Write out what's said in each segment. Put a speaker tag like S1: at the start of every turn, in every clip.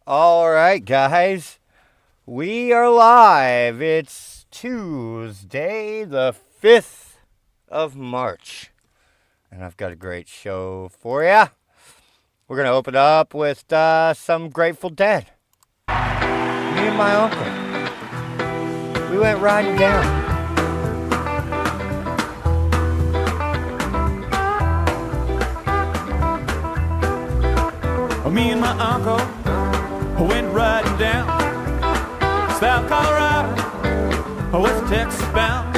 S1: All right, guys. We are live. It's Tuesday, the 5th of March. And I've got a great show for you. We're going to open up with some Grateful Dead. Me and my uncle. We went riding down.
S2: Me and my uncle went riding down South Colorado, West Texas bound.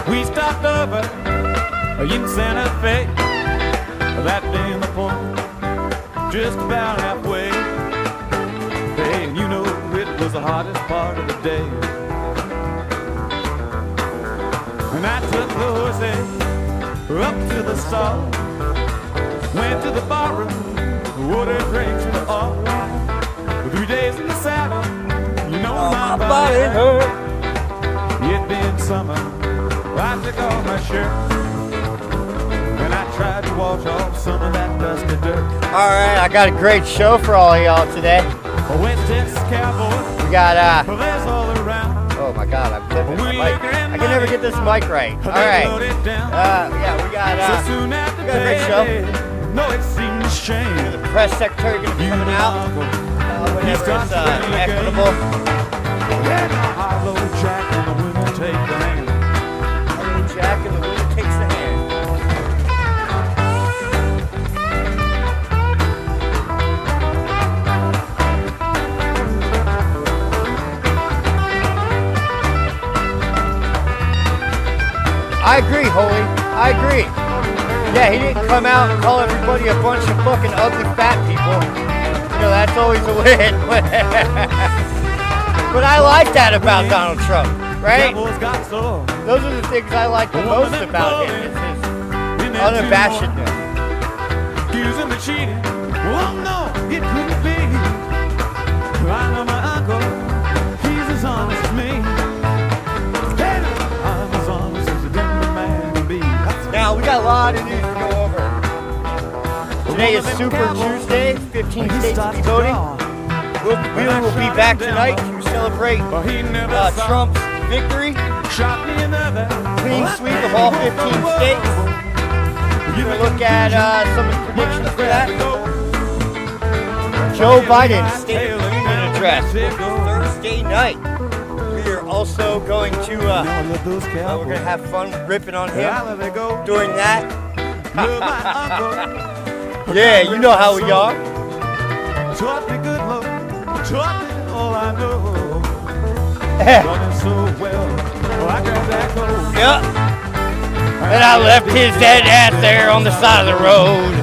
S2: We stopped over in Santa Fe, that day in the point, just about halfway. Hey, and you know it was the hottest part of the day. And I took the horses up to the stall, went to the barroom, ordered drinks for all. 3 days in the saddle, you know my body hurt. It been summer, I took off my shirt, and I tried to wash off some of that dusty dirt.
S1: All right, I got a great show for all of y'all today.
S2: A West Texas cowboy,
S1: We got,
S2: there's all around.
S1: oh my God, I'm flipping my mic. I can never get this mic right. All right. Yeah, we got
S2: So soon after
S1: we got a great show.
S2: no, it seems a shame.
S1: The press secretary going to be coming out whenever it's equitable.
S2: Yeah, hollow jack and the women take the hand.
S1: Hello, Jack, and the woman takes the hand. I agree, Holy. I agree. Yeah, he didn't come out and call everybody a bunch of fucking ugly fat people. You know, that's always a win. But I like that about Donald Trump, right? Those are the things I like the most about him. It's his unabashedness.
S2: Accusing me cheating. Well, no, it couldn't be. I know my uncle, he's as honest as me. I'm as honest as a demon man can be.
S1: Now, we got a lot of news to go over. Today is Super Tuesday, 15 states to be voting. We will be back tonight to celebrate Trump's victory. Clean sweep of all 15 states. We're going to look at some of the predictions for that. Joe Biden's State of the Union address Thursday night. We are also going to we're going to have fun ripping on him during that. Yeah, you know how we are.
S2: Taught me good love, taught me all I know. Running so well, I got that cold.
S1: Yep. And I left his dead ass there on the side of the road.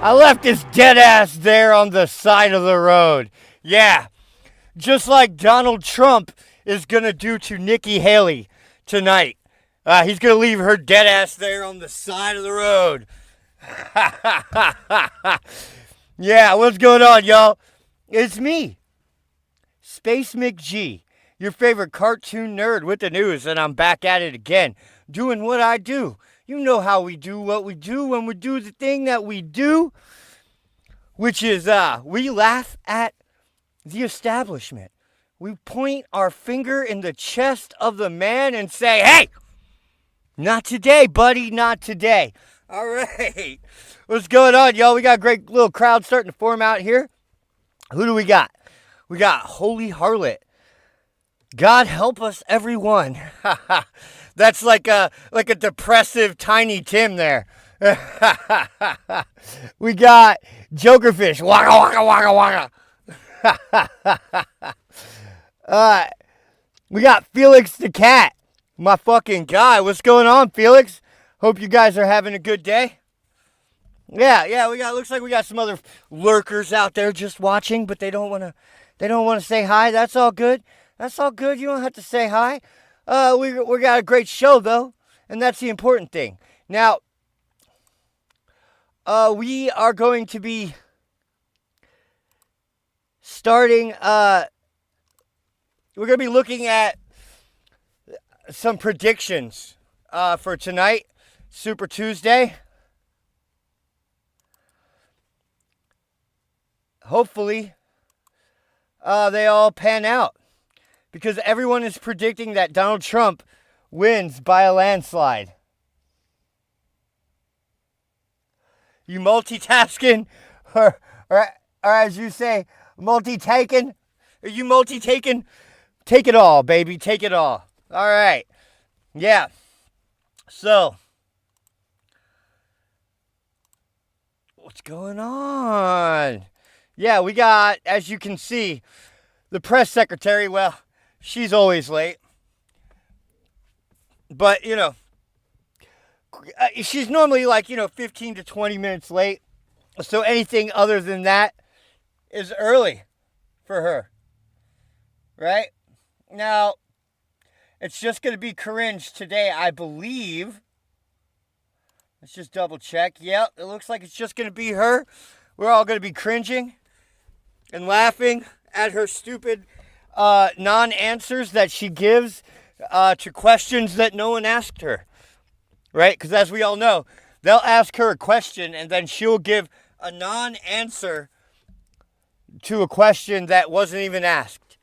S1: I left his dead ass there on the side of the road. Yeah. Just like Donald Trump is going to do to Nikki Haley tonight. He's going to leave her dead ass there on the side of the road. Yeah, what's going on, y'all? It's me, Space McG, your favorite cartoon nerd with the news, and I'm back at it again, doing what I do. You know how we do what we do when we do the thing that we do, which is we laugh at the establishment. We point our finger in the chest of the man and say, hey, not today, buddy, not today. All right. What's going on, y'all? We got a great little crowd starting to form out here. Who do we got? We got Holy Harlot. God help us, everyone. That's like a depressive Tiny Tim there. We got Jokerfish. Waka, waka, waka, waka. We got Felix the Cat. My fucking guy. What's going on, Felix? Hope you guys are having a good day. Yeah, looks like we got some other lurkers out there just watching, but they don't want to say hi. That's all good. That's all good. You don't have to say hi. We got a great show though, and that's the important thing. Now, we are going to be starting we're going to be looking at some predictions for tonight, Super Tuesday. hopefully they all pan out. Because everyone is predicting that Donald Trump wins by a landslide. You multitasking? Or as you say, multi-taking? Are you multi-taking? Take it all, baby. Take it all. All right. Yeah. So, what's going on? Yeah, we got, as you can see, the press secretary. Well, she's always late. But, she's normally 15 to 20 minutes late. So anything other than that is early for her. Right? Now, it's just going to be Karine today, I believe. Let's just double check. Yep, it looks like it's just going to be her. We're all going to be cringing and laughing at her stupid non-answers that she gives to questions that no one asked her. Right? Because as we all know, they'll ask her a question and then she'll give a non-answer to a question that wasn't even asked.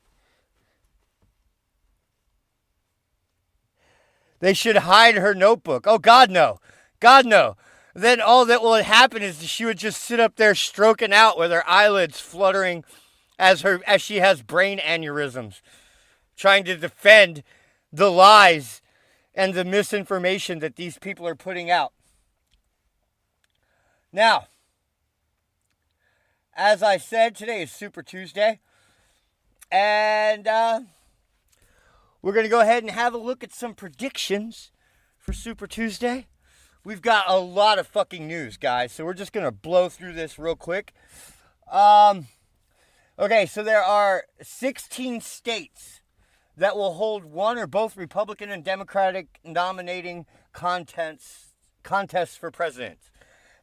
S1: They should hide her notebook. Oh, God, no. God, no. Then all that will happen is she would just sit up there stroking out with her eyelids fluttering as she has brain aneurysms, trying to defend the lies and the misinformation that these people are putting out. Now, as I said, today is Super Tuesday, and we're going to go ahead and have a look at some predictions for Super Tuesday. We've got a lot of fucking news, guys, so we're just going to blow through this real quick. Okay, so there are 16 states that will hold one or both Republican and Democratic nominating contests for president.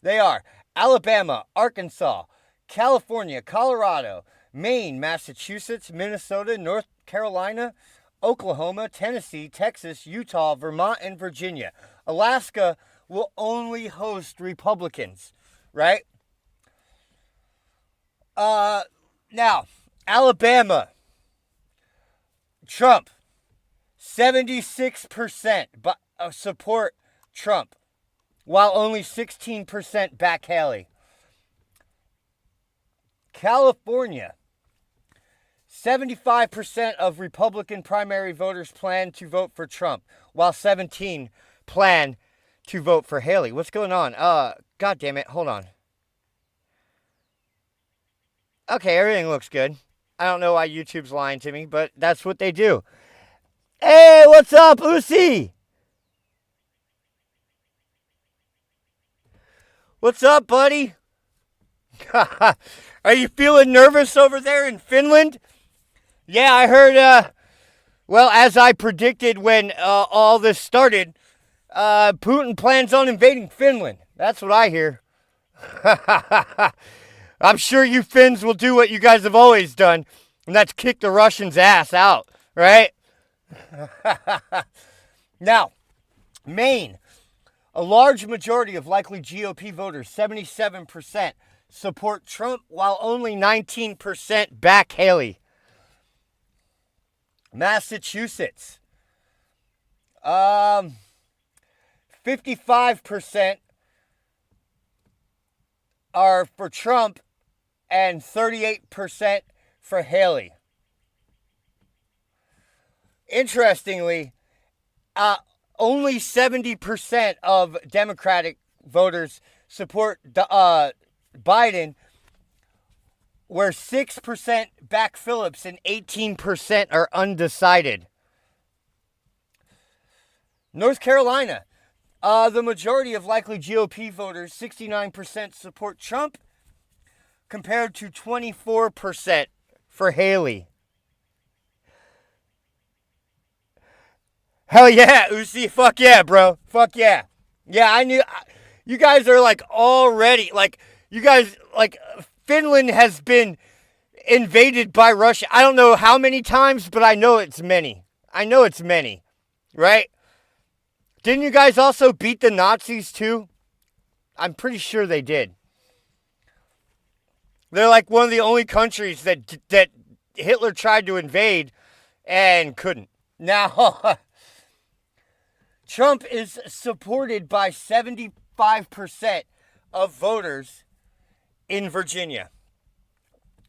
S1: They are Alabama, Arkansas, California, Colorado, Maine, Massachusetts, Minnesota, North Carolina, Oklahoma, Tennessee, Texas, Utah, Vermont, and Virginia. Alaska will only host Republicans, right? Now, Alabama, Trump, 76% support Trump, while only 16% back Haley. California, 75% of Republican primary voters plan to vote for Trump, while 17% plan to vote for Haley. What's going on? God damn it. Hold on. Okay, everything looks good. I don't know why YouTube's lying to me, but that's what they do. Hey, what's up, Uzi? What's up, buddy? Are you feeling nervous over there in Finland? Yeah, I heard, well, as I predicted when all this started, Putin plans on invading Finland. That's what I hear. I'm sure you Finns will do what you guys have always done, and that's kick the Russians' ass out, right? Now, Maine. A large majority of likely GOP voters, 77%, support Trump, while only 19% back Haley. Massachusetts. 55% are for Trump and 38% for Haley. Interestingly, only 70% of Democratic voters support Biden, where 6% back Phillips and 18% are undecided. North Carolina, the majority of likely GOP voters, 69% support Trump, compared to 24% for Haley. Hell yeah, Uzi. Fuck yeah, bro. Fuck yeah. Yeah, I knew. You guys are already, you guys, Finland has been invaded by Russia. I don't know how many times, but I know it's many. Right? Didn't you guys also beat the Nazis too? I'm pretty sure they did. They're like one of the only countries that Hitler tried to invade and couldn't. Now, Trump is supported by 75% of voters in Virginia,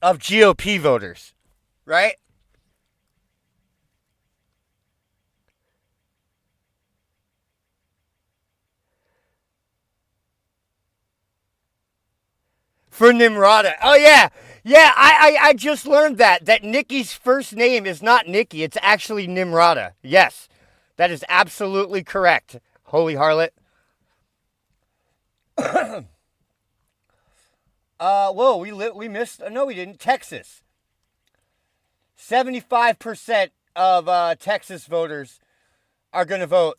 S1: of GOP voters, right? For Nimrata. Oh, yeah. Yeah, I just learned that Nikki's first name is not Nikki. It's actually Nimrata. Yes, that is absolutely correct. Holy harlot. Whoa, we missed. No, we didn't. Texas. 75% of Texas voters are going to vote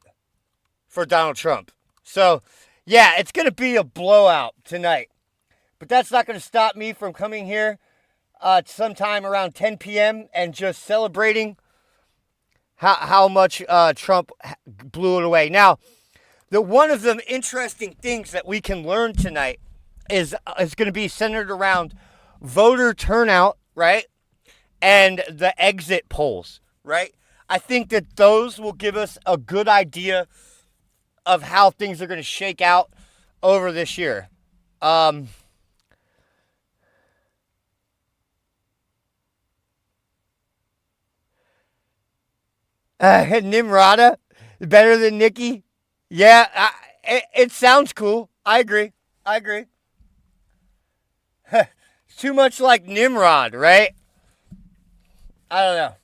S1: for Donald Trump. So, yeah, it's going to be a blowout tonight. But that's not going to stop me from coming here sometime around 10 p.m. and just celebrating how much Trump blew it away. Now, one of the interesting things that we can learn tonight is going to be centered around voter turnout, right? And the exit polls, right? I think that those will give us a good idea of how things are going to shake out over this year. Nimrata, better than Nikki? Yeah, it sounds cool. I agree. It's too much like Nimrod, right? I don't know.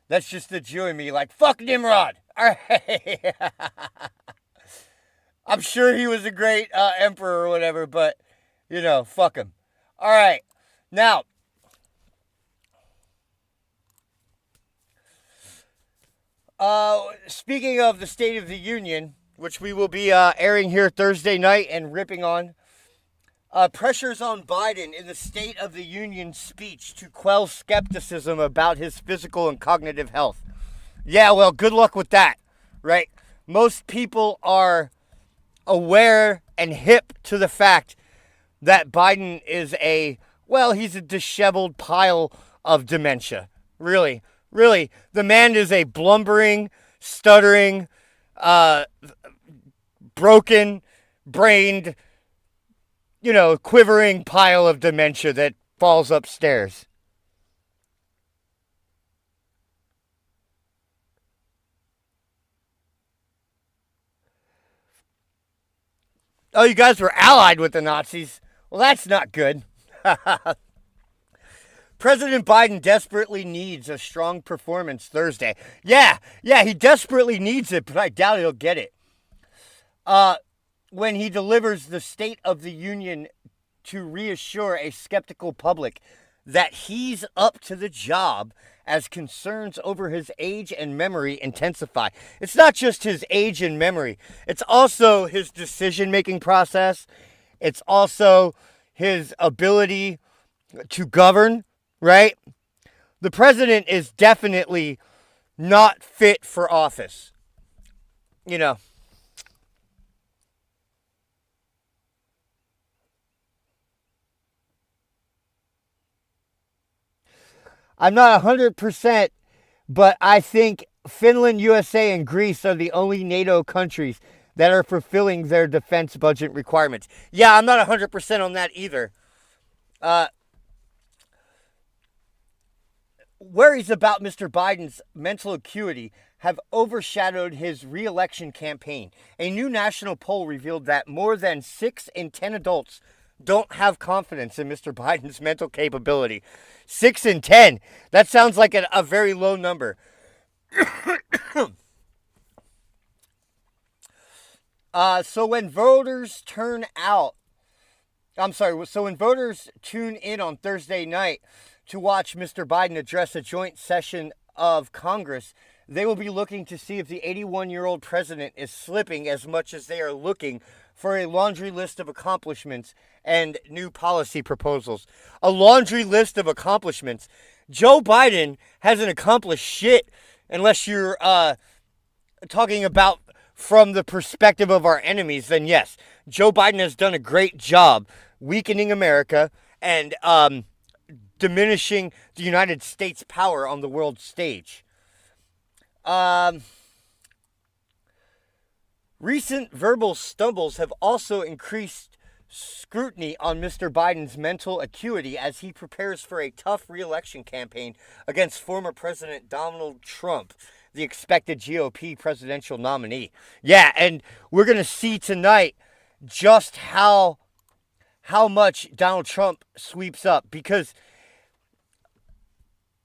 S1: That's just the Jew in me, like, fuck Nimrod. All right. I'm sure he was a great emperor or whatever, but, fuck him. All right. Now, speaking of the State of the Union, which we will be airing here Thursday night and ripping on, pressures on Biden in the State of the Union speech to quell skepticism about his physical and cognitive health. Yeah, well, good luck with that, right? Most people are aware and hip to the fact that Biden is he's a disheveled pile of dementia. Really. The man is a blubbering, stuttering, broken-brained, quivering pile of dementia that falls upstairs. Oh, you guys were allied with the Nazis. Well, that's not good. President Biden desperately needs a strong performance Thursday. Yeah, he desperately needs it, but I doubt he'll get it. When he delivers the State of the Union to reassure a skeptical public that he's up to the job as concerns over his age and memory intensify. It's not just his age and memory. It's also his decision-making process. It's also his ability to govern, right? The president is definitely not fit for office. I'm not 100%, but I think Finland, USA, and Greece are the only NATO countries that are fulfilling their defense budget requirements. Yeah, I'm not 100% on that either. Worries about Mr. Biden's mental acuity have overshadowed his re-election campaign. A new national poll revealed that more than 6 in 10 adults don't have confidence in Mr. Biden's mental capability. 6 in 10. That sounds like a very low number. So when voters tune in on Thursday night to watch Mr. Biden address a joint session of Congress, they will be looking to see if the 81-year-old president is slipping as much as they are looking for a laundry list of accomplishments and new policy proposals. A laundry list of accomplishments. Joe Biden hasn't accomplished shit unless you're talking about from the perspective of our enemies. Then yes, Joe Biden has done a great job weakening America and diminishing the United States' power on the world stage. Recent verbal stumbles have also increased scrutiny on Mr. Biden's mental acuity as he prepares for a tough re-election campaign against former President Donald Trump, the expected GOP presidential nominee. Yeah, and we're going to see tonight just how much Donald Trump sweeps up, because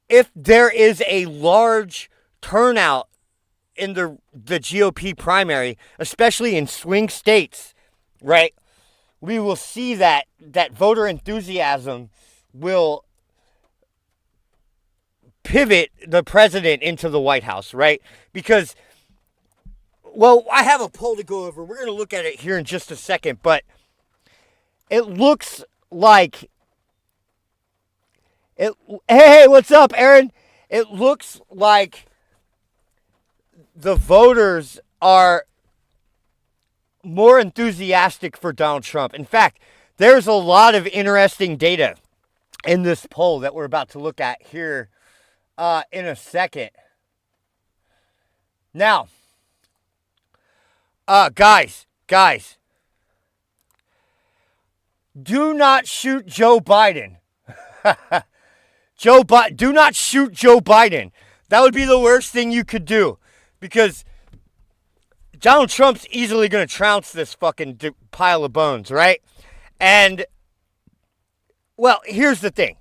S1: if there is a large turnout in the GOP primary, especially in swing states, right, we will see that voter enthusiasm will pivot the president into the White House, right? Because, well, I have a poll to go over. We're going to look at it here in just a second, but it looks like hey, what's up, Aaron? It looks like the voters are more enthusiastic for Donald Trump. In fact, there's a lot of interesting data in this poll that we're about to look at here in a second. Now, guys, do not shoot Joe Biden. Do not shoot Joe Biden. That would be the worst thing you could do, because Donald Trump's easily going to trounce this fucking pile of bones, right? And, well, here's the thing.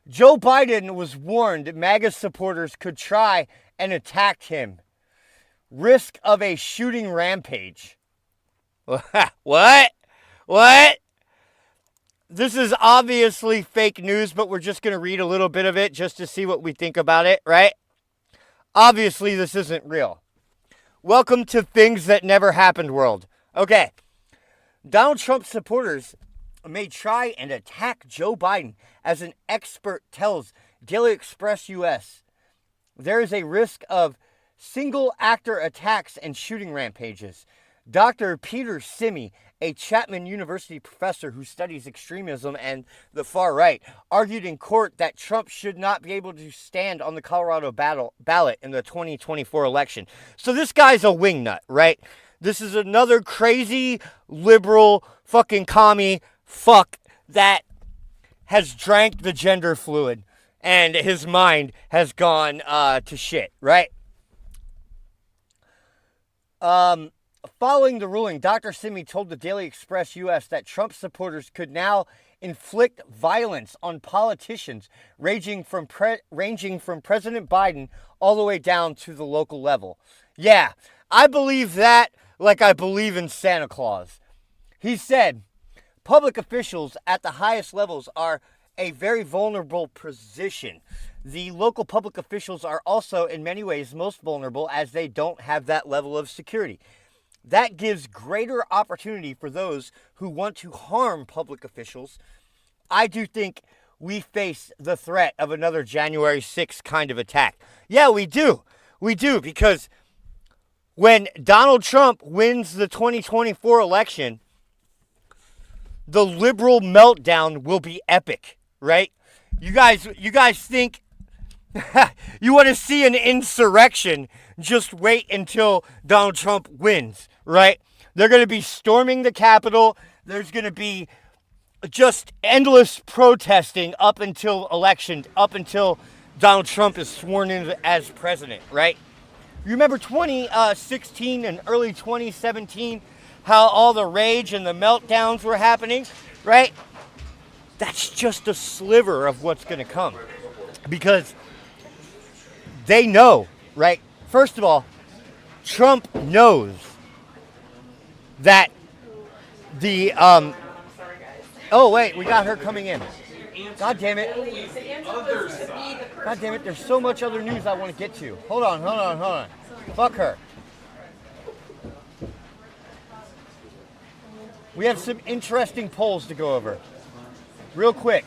S1: Joe Biden was warned MAGA supporters could try and attack him. Risk of a shooting rampage. What? This is obviously fake news, but we're just going to read a little bit of it just to see what we think about it, right? Obviously, this isn't real. Welcome to Things That Never Happened world. Okay. Donald Trump supporters may try and attack Joe Biden, as an expert tells Daily Express US. There is a risk of single-actor attacks and shooting rampages. Dr. Peter Simi, a Chapman University professor who studies extremism and the far right, argued in court that Trump should not be able to stand on the Colorado ballot in the 2024 election. So this guy's a wingnut, right? This is another crazy liberal fucking commie fuck that has drank the gender fluid and his mind has gone to shit, right? Following the ruling, Dr. Simi told the Daily Express US that Trump supporters could now inflict violence on politicians, ranging from President Biden all the way down to the local level. Yeah, I believe that like I believe in Santa Claus. He said, public officials at the highest levels are a very vulnerable position. The local public officials are also in many ways most vulnerable, as they don't have that level of security. That gives greater opportunity for those who want to harm public officials. I do think we face the threat of another January 6th kind of attack. Yeah, we do. We do, because when Donald Trump wins the 2024 election, the liberal meltdown will be epic, right? You guys think you want to see an insurrection? Just wait until Donald Trump wins, right? They're going to be storming the Capitol. There's going to be just endless protesting up until election, up until Donald Trump is sworn in as president, right? You remember 2016 and early 2017, how all the rage and the meltdowns were happening, right? That's just a sliver of what's going to come, because they know, right? First of all, Trump knows that the oh wait, we got her coming in. God damn it. God damn it, there's so much other news I want to get to. Hold on. Fuck her. We have some interesting polls to go over. Real quick.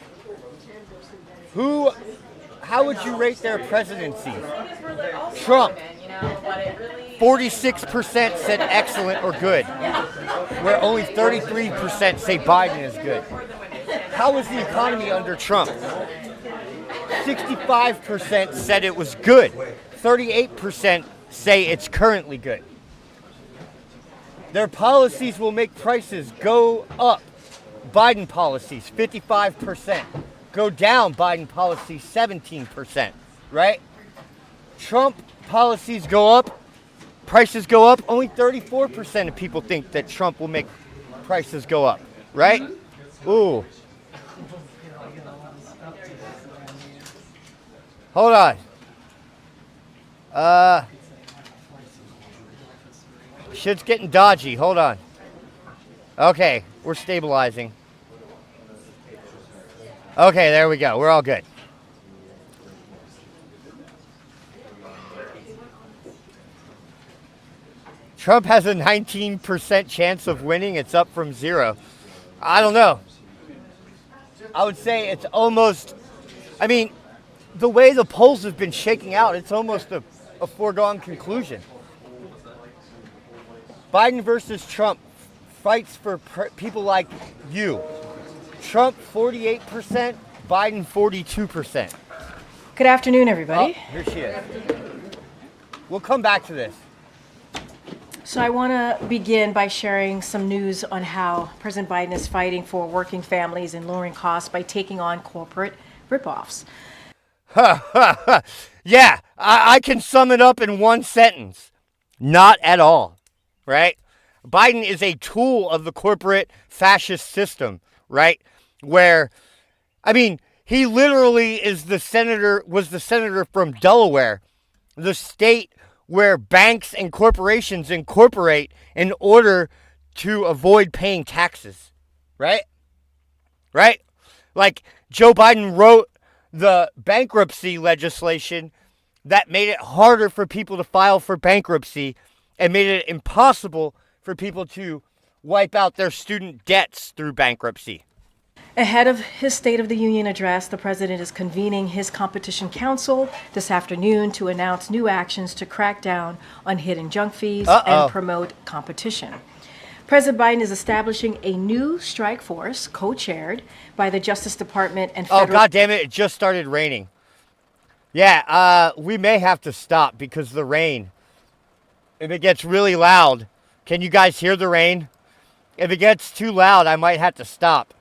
S1: How would you rate their presidency? Trump. 46% said excellent or good, where only 33% say Biden is good. how was the economy under Trump? 65% said it was good. 38% say it's currently good. Their policies will make prices go up. Biden policies, 55%. Go down, Biden policies, 17%. Right? Trump policies go up, prices go up. Only 34% of people think that Trump will make prices go up. Right? Ooh. Hold on. Shit's getting dodgy. Hold on. Okay, we're stabilizing. Okay, there we go. We're all good. Trump has a 19% chance of winning. It's up from 0. I don't know. I would say it's almost, I mean, the way the polls have been shaking out, it's almost a foregone conclusion. Biden versus Trump fights for people like you. Trump 48%, Biden 42%.
S3: Good afternoon, everybody.
S1: Oh, here she is. We'll come back to this.
S3: So I want to begin by sharing some news on how President Biden is fighting for working families and lowering costs by taking on corporate ripoffs.
S1: Yeah, I can sum it up in one sentence. Not at all, right? Biden is a tool of the corporate fascist system, right? Where, I mean, he literally was the senator from Delaware, the state where banks and corporations incorporate in order to avoid paying taxes, right? Right? Like, Joe Biden wrote the bankruptcy legislation that made it harder for people to file for bankruptcy and made it impossible for people to wipe out their student debts through bankruptcy.
S3: Ahead of his State of the Union address, the president is convening his Competition Council this afternoon to announce new actions to crack down on hidden junk fees and promote competition. President Biden is establishing a new strike force co-chaired by the Justice Department and federal...
S1: Oh, God damn it. It just started raining. Yeah, we may have to stop because of the rain. If it gets really loud, can you guys hear the rain? If it gets too loud, I might have to stop.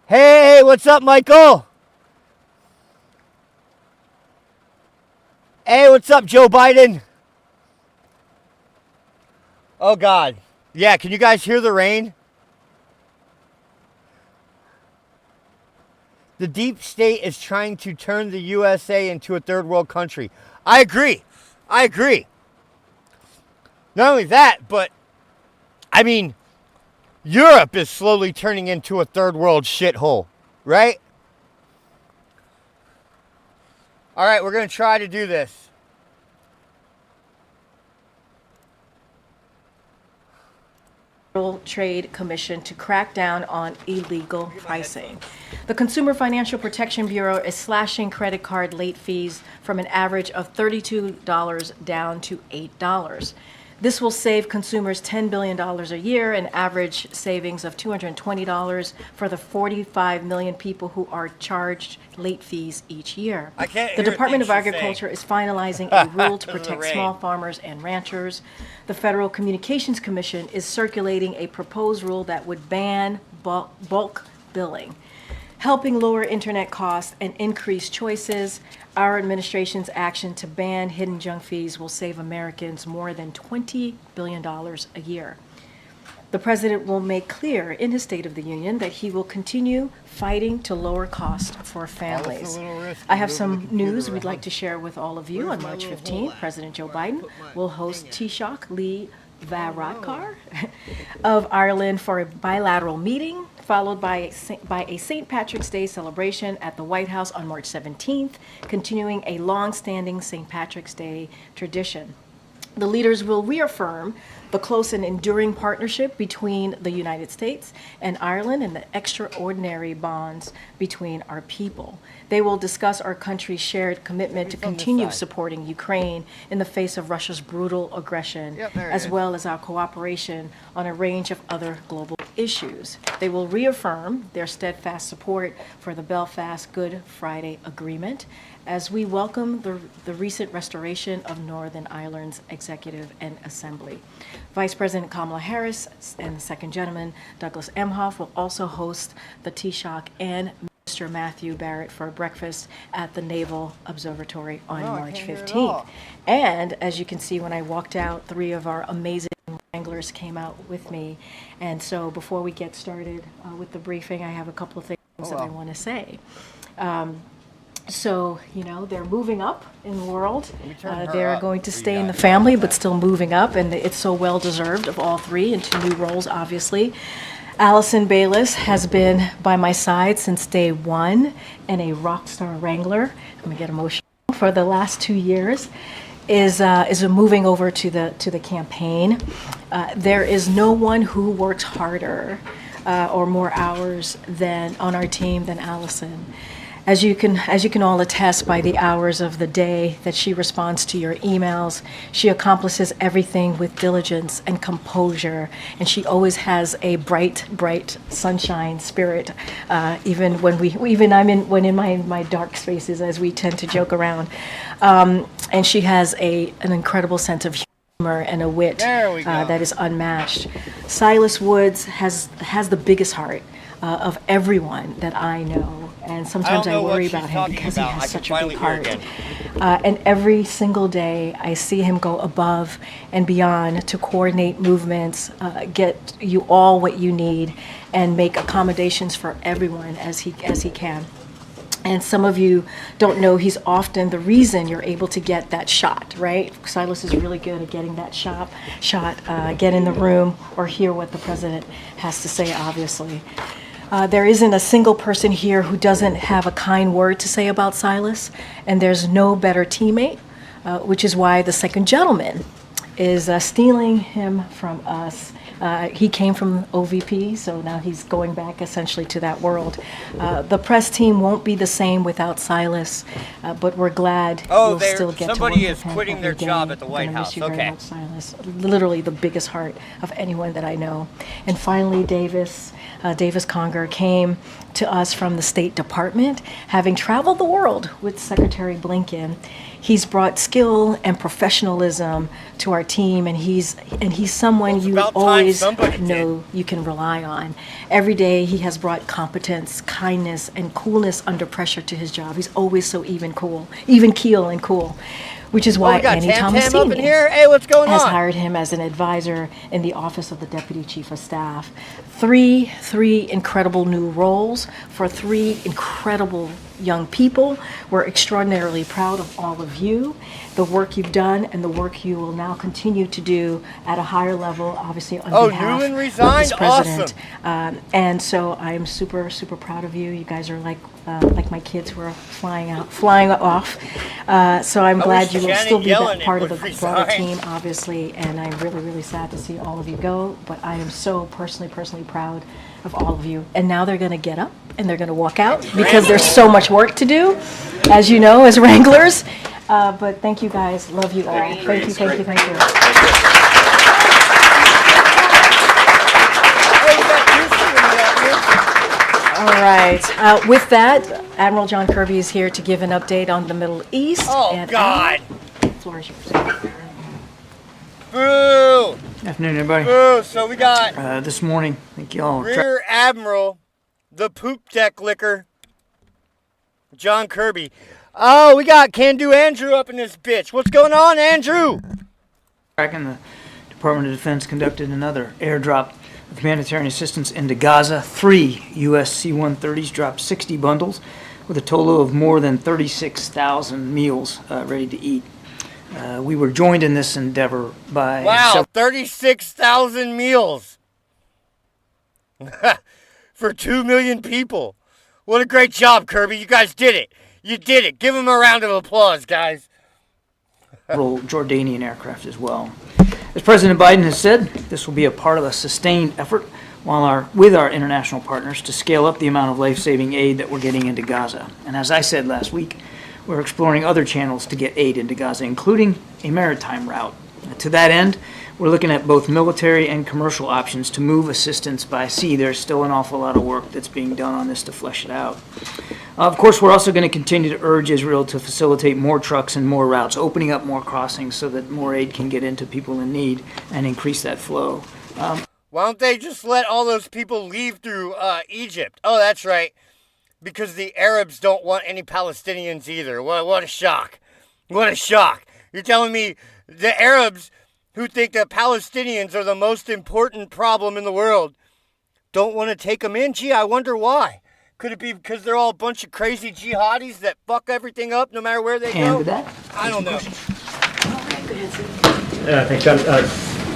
S1: Hey, what's up, Michael? Hey, what's up, Joe Biden? Oh, God. Yeah, can you guys hear the rain? The deep state is trying to turn the USA into a third world country. I agree. I agree. Not only that, but, I mean, Europe is slowly turning into a third world shithole, right? All right, we're going to try to do this.
S3: Federal Trade Commission to crack down on illegal pricing. The Consumer Financial Protection Bureau is slashing credit card late fees from an average of $32 down to $8. This will save consumers $10 billion a year, an average savings of $220 for the 45 million people who are charged late fees each year. The Department of Agriculture is finalizing a rule to protect small farmers and ranchers. The Federal Communications Commission is circulating a proposed rule that would ban bulk billing, helping lower internet costs and increase choices. Our administration's action to ban hidden junk fees will save Americans more than $20 billion a year. The president will make clear in his State of the Union that he will continue fighting to lower costs for families. I have some news we'd like to share with all of you. On March 15th, President Joe Biden will host Taoiseach Lee Varadkar of Ireland for a bilateral meeting, followed by a St. Patrick's Day celebration at the White House on March 17th, continuing a long-standing St. Patrick's Day tradition. The leaders will reaffirm the close and enduring partnership between the United States and Ireland, and the extraordinary bonds between our people. They will discuss our country's shared commitment to continue supporting Ukraine in the face of Russia's brutal aggression, as well as our cooperation on a range of other global issues. They will reaffirm their steadfast support for the Belfast Good Friday Agreement, as we welcome the recent restoration of Northern Ireland's executive and assembly. Vice President Kamala Harris and the second gentleman, Douglas Emhoff, will also host the Taoiseach and Mr. Matthew Barrett for breakfast at the Naval Observatory on March 15th. And as you can see, when I walked out, 3 of our amazing Wranglers came out with me. And so before we get started with the briefing, I have a couple of things that I want to say. So, you know, they're moving up in the world. They're going to stay in the family, but still moving up, and it's so well deserved of all 3 into new roles, obviously. Allison Bayless has been by my side since day 1 and a rock star wrangler. I'm gonna get emotional. For the last 2 years, is moving over to the campaign. There is no one who works harder or more hours than on our team than Allison. As you can all attest by the hours of the day that she responds to your emails, she accomplishes everything with diligence and composure, and she always has a bright sunshine spirit. Even when in my dark spaces, as we tend to joke around, and she has an incredible sense of humor and a wit that is unmatched. Silas Woods has the biggest heart of everyone that I know. And sometimes I worry about him because he has such a big heart. And every single day I see him go above and beyond to coordinate movements, get you all what you need, and make accommodations for everyone as he can. And some of you don't know he's often the reason you're able to get that shot, right? Silas is really good at getting that shot, get in the room or hear what the president has to say, obviously. There isn't a single person here who doesn't have a kind word to say about Silas, and there's no better teammate, which is why the second gentleman is stealing him from us. He came from OVP, so now he's going back essentially to that world. The press team won't be the same without Silas, but we're glad we'll still get to work with him.
S1: Somebody is quitting their job at the White House.
S3: Okay. Very much, Silas. Literally the biggest heart of anyone that I know. And finally, Davis Conger came to us from the State Department, having traveled the world with Secretary Blinken. He's brought skill and professionalism to our team, and he's someone you always know you can rely on. Every day he has brought competence, kindness, and coolness under pressure to his job. He's always so even keel and cool. Which is why Annie Tomasini has hired him as an advisor in the Office of the Deputy Chief of Staff. Three incredible new roles for 3 incredible young people. We're extraordinarily proud of all of you, the work you've done, and the work you will now continue to do at a higher level, obviously on behalf of this president.
S1: Awesome.
S3: And so I am super proud of you. You guys are like my kids who are flying off. So I'm glad you will still be that part of the broader team, obviously, and I'm really sad to see all of you go, but I am so personally proud of all of you. And now they're going to get up and they're going to walk out because there's so much work to do, as you know, as Wranglers. But thank you guys. Love you all. Thank you. All right. With that, Admiral John Kirby is here to give an update on the Middle East.
S1: Oh, God.
S3: The floor is yours.
S1: Boo!
S4: Good afternoon, everybody.
S1: Boo! So we got
S4: this morning, thank you all.
S1: Rear Admiral, the poop deck licker, John Kirby. Oh, we got Can Do Andrew up in this bitch. What's going on, Andrew?
S4: The Department of Defense conducted another airdrop of humanitarian assistance into Gaza. 3 U.S. C-130s dropped 60 bundles with a total of more than 36,000 meals ready to eat. We were joined in this endeavor by
S1: 36,000 meals for 2 million people. What a great job, Kirby. You guys did it. You did it. Give him a round of applause, guys.
S4: several Jordanian aircraft as well. As President Biden has said, this will be a part of a sustained effort with our international partners to scale up the amount of life-saving aid that we're getting into Gaza. And as I said last week, we're exploring other channels to get aid into Gaza, including a maritime route. To that end, we're looking at both military and commercial options to move assistance by sea. There's still an awful lot of work that's being done on this to flesh it out. Of course, we're also going to continue to urge Israel to facilitate more trucks and more routes, opening up more crossings so that more aid can get into people in need and increase that flow.
S1: Why don't they just let all those people leave through Egypt? Oh, that's right. Because the Arabs don't want any Palestinians either. What a shock. What a shock. You're telling me the Arabs, who think that Palestinians are the most important problem in the world, don't want to take them in? Gee, I wonder why. Could it be because they're all a bunch of crazy jihadis that fuck everything up no matter where they
S4: And
S1: go?
S4: with that,
S1: I don't know.
S5: Thanks, John.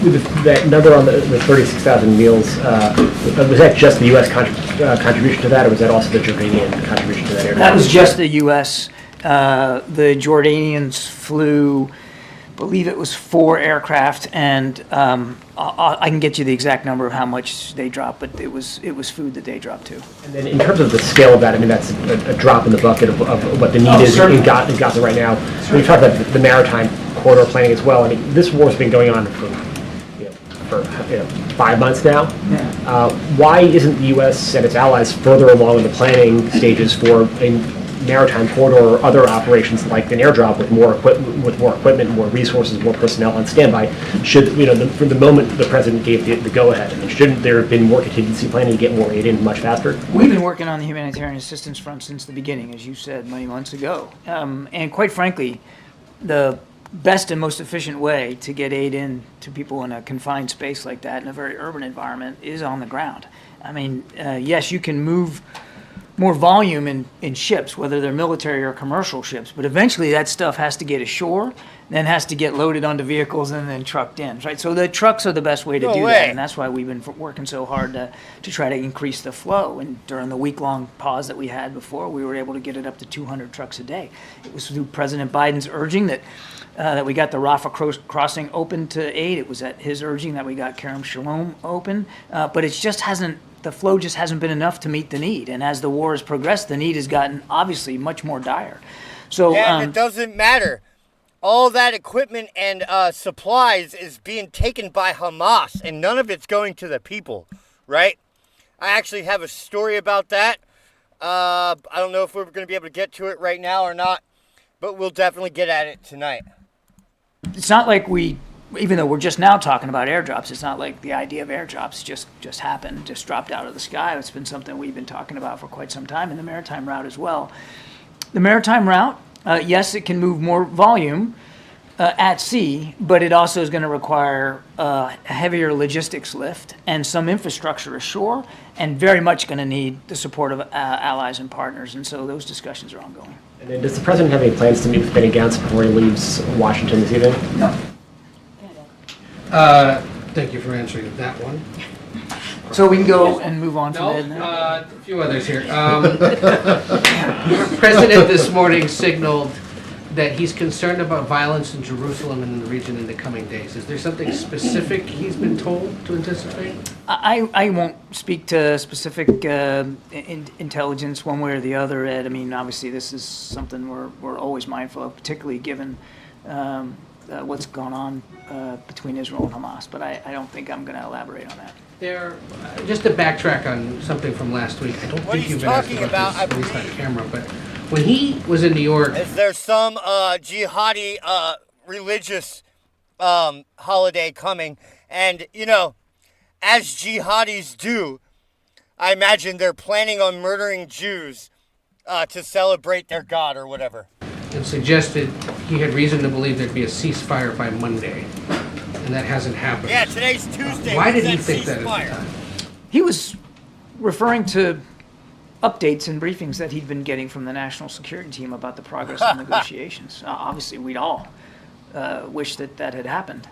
S5: With that number on the 36,000 meals, was that just the U.S. Contribution to that, or was that also the Jordanian contribution to that area?
S4: that was just the U.S. The Jordanians flew, I believe it was 4 aircraft, and I can get you the exact number of how much they dropped, but it was food that they dropped too.
S5: And then in terms of the scale of that, I mean, that's a drop in the bucket of what the need is
S4: certainly.
S5: in Gaza right now. When you talk about the maritime corridor planning as well, I mean, this war's been going on for 5 months now.
S4: Yeah.
S5: Why isn't the U.S. and its allies further along in the planning stages for a maritime corridor or other operations like an airdrop with more equipment, more resources, more personnel on standby? Should from the moment the president gave the go-ahead, I mean, shouldn't there have been more contingency planning to get more aid in much faster?
S4: We've been working on the humanitarian assistance front since the beginning, as you said, many months ago. And quite frankly, the best and most efficient way to get aid in to people in a confined space like that in a very urban environment is on the ground. I mean, yes, you can move more volume in ships, whether they're military or commercial ships, but eventually that stuff has to get ashore, then has to get loaded onto vehicles and then trucked in, right? So the trucks are the best way to do that, and that's why we've been working so hard to try to increase the flow. And during the week-long pause that we had before, we were able to get it up to 200 trucks a day. It was through President Biden's urging that we got the Rafah crossing open to aid. It was at his urging that we got Kerem Shalom open, but the flow just hasn't been enough to meet the need. And as the war has progressed, the need has gotten obviously much more dire. So
S1: yeah, it doesn't matter. All that equipment and supplies is being taken by Hamas, and none of it's going to the people, right? I actually have a story about that. I don't know if we're going to be able to get to it right now or not, but we'll definitely get at it tonight.
S4: it's not like even though we're just now talking about airdrops, it's not like the idea of airdrops just happened, just dropped out of the sky. It's been something we've been talking about for quite some time, in the maritime route as well. The maritime route, yes, it can move more volume at sea, but it also is going to require a heavier logistics lift and some infrastructure ashore, and very much going to need the support of allies and partners. And so those discussions are ongoing.
S5: And then does the president have any plans to meet with Benny Gantz before he leaves Washington this evening?
S4: No.
S6: Thank you for answering that one.
S4: So we can go and move on from
S6: No,
S4: there now?
S6: a few others here. President this morning signaled that he's concerned about violence in Jerusalem and in the region in the coming days. Is there something specific he's been told to anticipate?
S4: I won't speak to specific intelligence one way or the other, Ed. I mean, obviously, this is something we're always mindful of, particularly given what's gone on between Israel and Hamas. But I don't think I'm going to elaborate on that.
S6: Just to backtrack on something from last week, I don't think you've been asked about this, at least on camera, but when he was in New York...
S1: Is there some jihadi religious holiday coming? And, as jihadis do, I imagine they're planning on murdering Jews to celebrate their God or whatever.
S6: And suggested he had reason to believe there'd be a ceasefire by Monday, and that hasn't happened.
S1: Yeah, today's Tuesday.
S6: Why did he think that at the time?
S4: He was referring to updates and briefings that he'd been getting from the national security team about the progress of negotiations. Obviously, we'd all wish that had happened.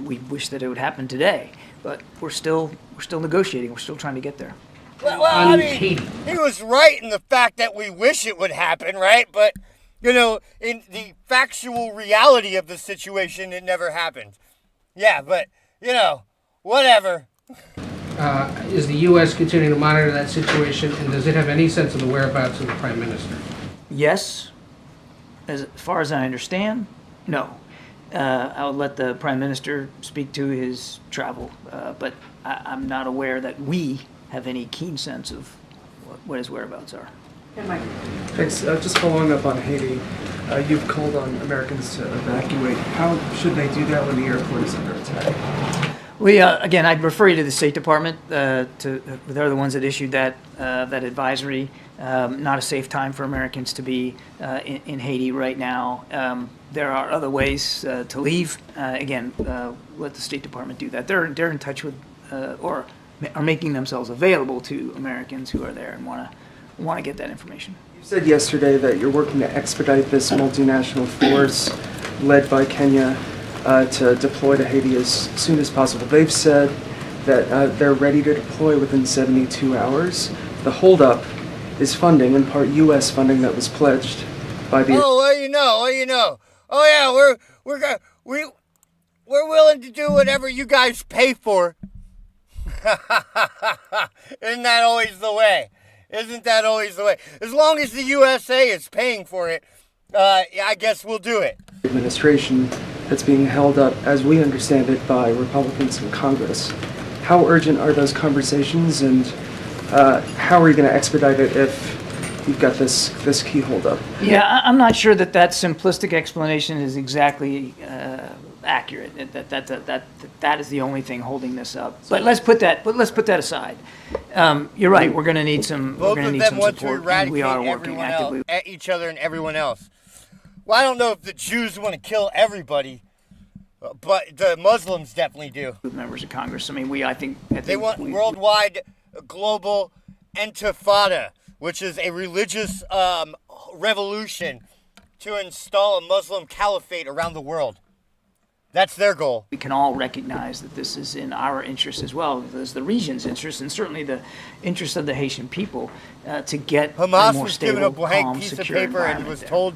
S4: We wish that it would happen today, but we're still negotiating. We're still trying to get there.
S1: Well, I mean, he was right in the fact that we wish it would happen, right? But, in the factual reality of the situation, it never happened. Yeah, but, you know, whatever.
S6: Is the U.S. continuing to monitor that situation, and does it have any sense of the whereabouts of the Prime Minister?
S4: Yes, as far as I understand, no. I'll let the Prime Minister speak to his travel, but I'm not aware that we have any keen sense of what his whereabouts are.
S7: Thanks. Just following up on Haiti, you've called on Americans to evacuate. How should they do that when the airport is under attack?
S4: We again, I'd refer you to the State Department. They're the ones that issued that advisory. Not a safe time for Americans to be in Haiti right now. There are other ways to leave. Again, let the State Department do that. They're in touch with or are making themselves available to Americans who are there and want to get that information.
S7: You said yesterday that you're working to expedite this multinational force led by Kenya to deploy to Haiti as soon as possible. They've said that they're ready to deploy within 72 hours. The holdup is funding, in part U.S. funding that was pledged by the...
S1: Oh, well, you know. Oh, yeah, we're willing to do whatever you guys pay for. Isn't that always the way? Isn't that always the way? As long as the USA is paying for it, I guess we'll do it.
S7: Administration that's being held up, as we understand it, by Republicans in Congress. How urgent are those conversations, and how are you going to expedite it if you've got this key holdup?
S4: Yeah, I'm not sure that simplistic explanation is exactly accurate. That is the only thing holding this up. But let's put that aside. You're right. We're going to need some.
S1: Both
S4: we're going to
S1: of
S4: need
S1: them
S4: some
S1: want to
S4: support. And
S1: eradicate
S4: we are working
S1: everyone
S4: actively.
S1: else, at each other and everyone else. Well, I don't know if the Jews want to kill everybody, but the Muslims definitely do.
S4: With members of Congress. I mean, I think
S1: They want worldwide global intifada, which is a religious revolution to install a Muslim caliphate around the world. That's their goal.
S4: We can all recognize that this is in our interest as well as the region's interest, and certainly the interest of the Haitian people to get a
S1: Hamas
S4: more
S1: was given a
S4: stable,
S1: blank
S4: calm,
S1: piece of
S4: secure
S1: paper and
S4: environment
S1: was
S4: there.
S1: told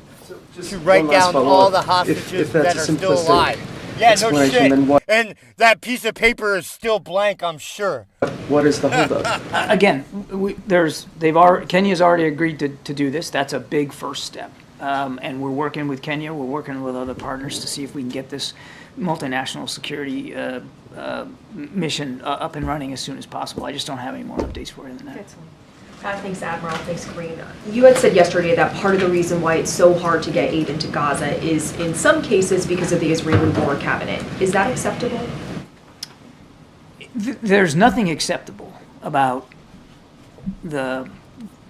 S7: Just
S1: to write
S7: one last
S1: down
S7: follow-up.
S1: all the hostages
S7: If that's
S1: that
S7: a
S1: are still
S7: simplistic
S1: alive. Yeah, no
S7: explanation,
S1: shit.
S7: then what-
S1: And that piece of paper is still blank, I'm sure.
S7: What is the holdup?
S4: Again, Kenya's already agreed to do this. That's a big first step. And we're working with Kenya. We're working with other partners to see if we can get this multinational security mission up and running as soon as possible. I just don't have any more updates for you than that.
S8: Thanks, Admiral. Thanks, Karine. You had said yesterday that part of the reason why it's so hard to get aid into Gaza is, in some cases, because of the Israeli war cabinet. Is that acceptable?
S4: There's nothing acceptable about the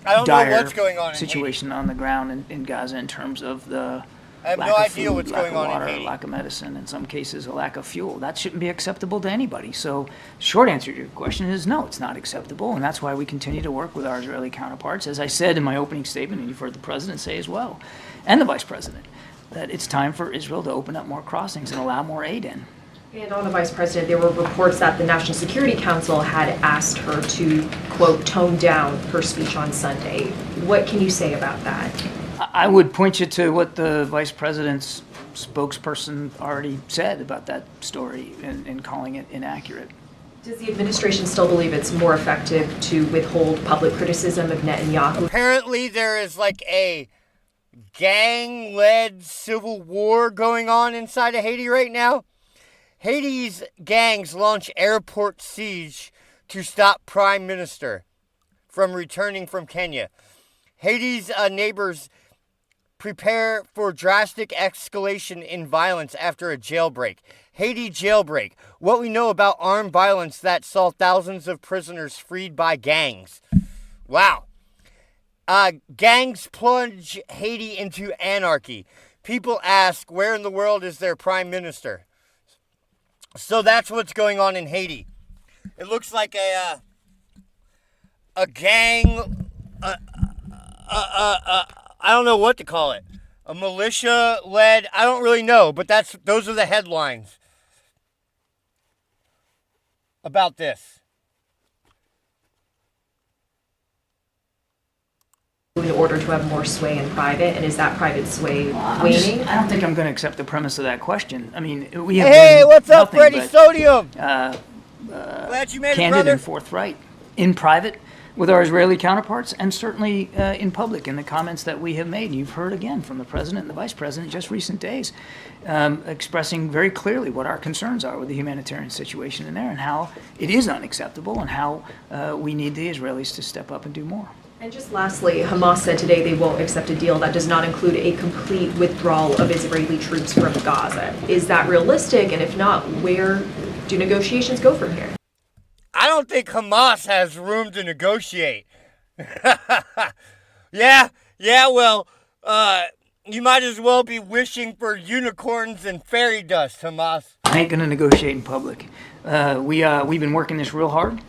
S1: I don't know
S4: dire
S1: what's going on in
S4: situation on the ground in Gaza in terms of the
S1: I have
S4: lack
S1: no
S4: of
S1: idea
S4: food,
S1: what's
S4: lack
S1: going
S4: of
S1: on in
S4: water,
S1: Haiti.
S4: lack of medicine, in some cases a lack of fuel. That shouldn't be acceptable to anybody. So short answer to your question is no, it's not acceptable, and that's why we continue to work with our Israeli counterparts. As I said in my opening statement, and you've heard the President say as well, and the Vice President, that it's time for Israel to open up more crossings and allow more aid in.
S8: And on the Vice President, there were reports that the National Security Council had asked her to, quote, tone down her speech on Sunday. What can you say about that?
S4: I would point you to what the Vice President's spokesperson already said about that story and calling it inaccurate.
S8: Does the administration still believe it's more effective to withhold public criticism of Netanyahu?
S1: Apparently there is like a gang-led civil war going on inside of Haiti right now. Haiti's gangs launch airport siege to stop Prime Minister from returning from Kenya. Haiti's neighbors prepare for drastic escalation in violence after a jailbreak. Haiti jailbreak. What we know about armed violence that saw thousands of prisoners freed by gangs. Wow. Gangs plunge Haiti into anarchy. People ask, where in the world is their prime minister? So that's what's going on in Haiti. It looks like a gang, I don't know what to call it. A militia-led, I don't really know, but those are the headlines about this.
S8: in order to have more sway in private? And is that private sway
S4: I
S8: waning?
S4: don't think I'm going to accept the premise of that question. I mean, we have
S1: Hey,
S4: been
S1: what's up,
S4: nothing
S1: Freddie
S4: but,
S1: Sodium? Glad you made it,
S4: candid
S1: brother.
S4: and forthright in private with our Israeli counterparts, and certainly in public in the comments that we have made. You've heard again from the president and the vice president just recent days, expressing very clearly what our concerns are with the humanitarian situation in there and how it is unacceptable and how we need the Israelis to step up and do more.
S8: And just lastly, Hamas said today they won't accept a deal that does not include a complete withdrawal of Israeli troops from Gaza. Is that realistic? And if not, where do negotiations go from here?
S1: I don't think Hamas has room to negotiate. Yeah, well, you might as well be wishing for unicorns and fairy dust, Hamas.
S4: I ain't going to negotiate in public. We've been working this real hard.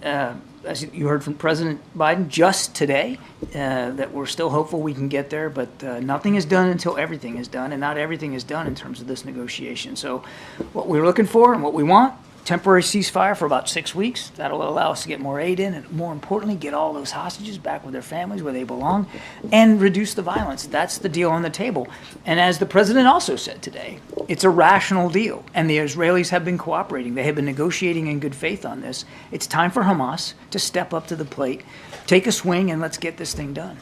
S4: As you heard from President Biden just today, that we're still hopeful we can get there, but nothing is done until everything is done, and not everything is done in terms of this negotiation. So what we're looking for and what we want, temporary ceasefire for about 6 weeks. That'll allow us to get more aid in and, more importantly, get all those hostages back with their families where they belong and reduce the violence. That's the deal on the table. And as the president also said today, it's a rational deal, and the Israelis have been cooperating. They have been negotiating in good faith on this. It's time for Hamas to step up to the plate, take a swing, and let's get this thing done.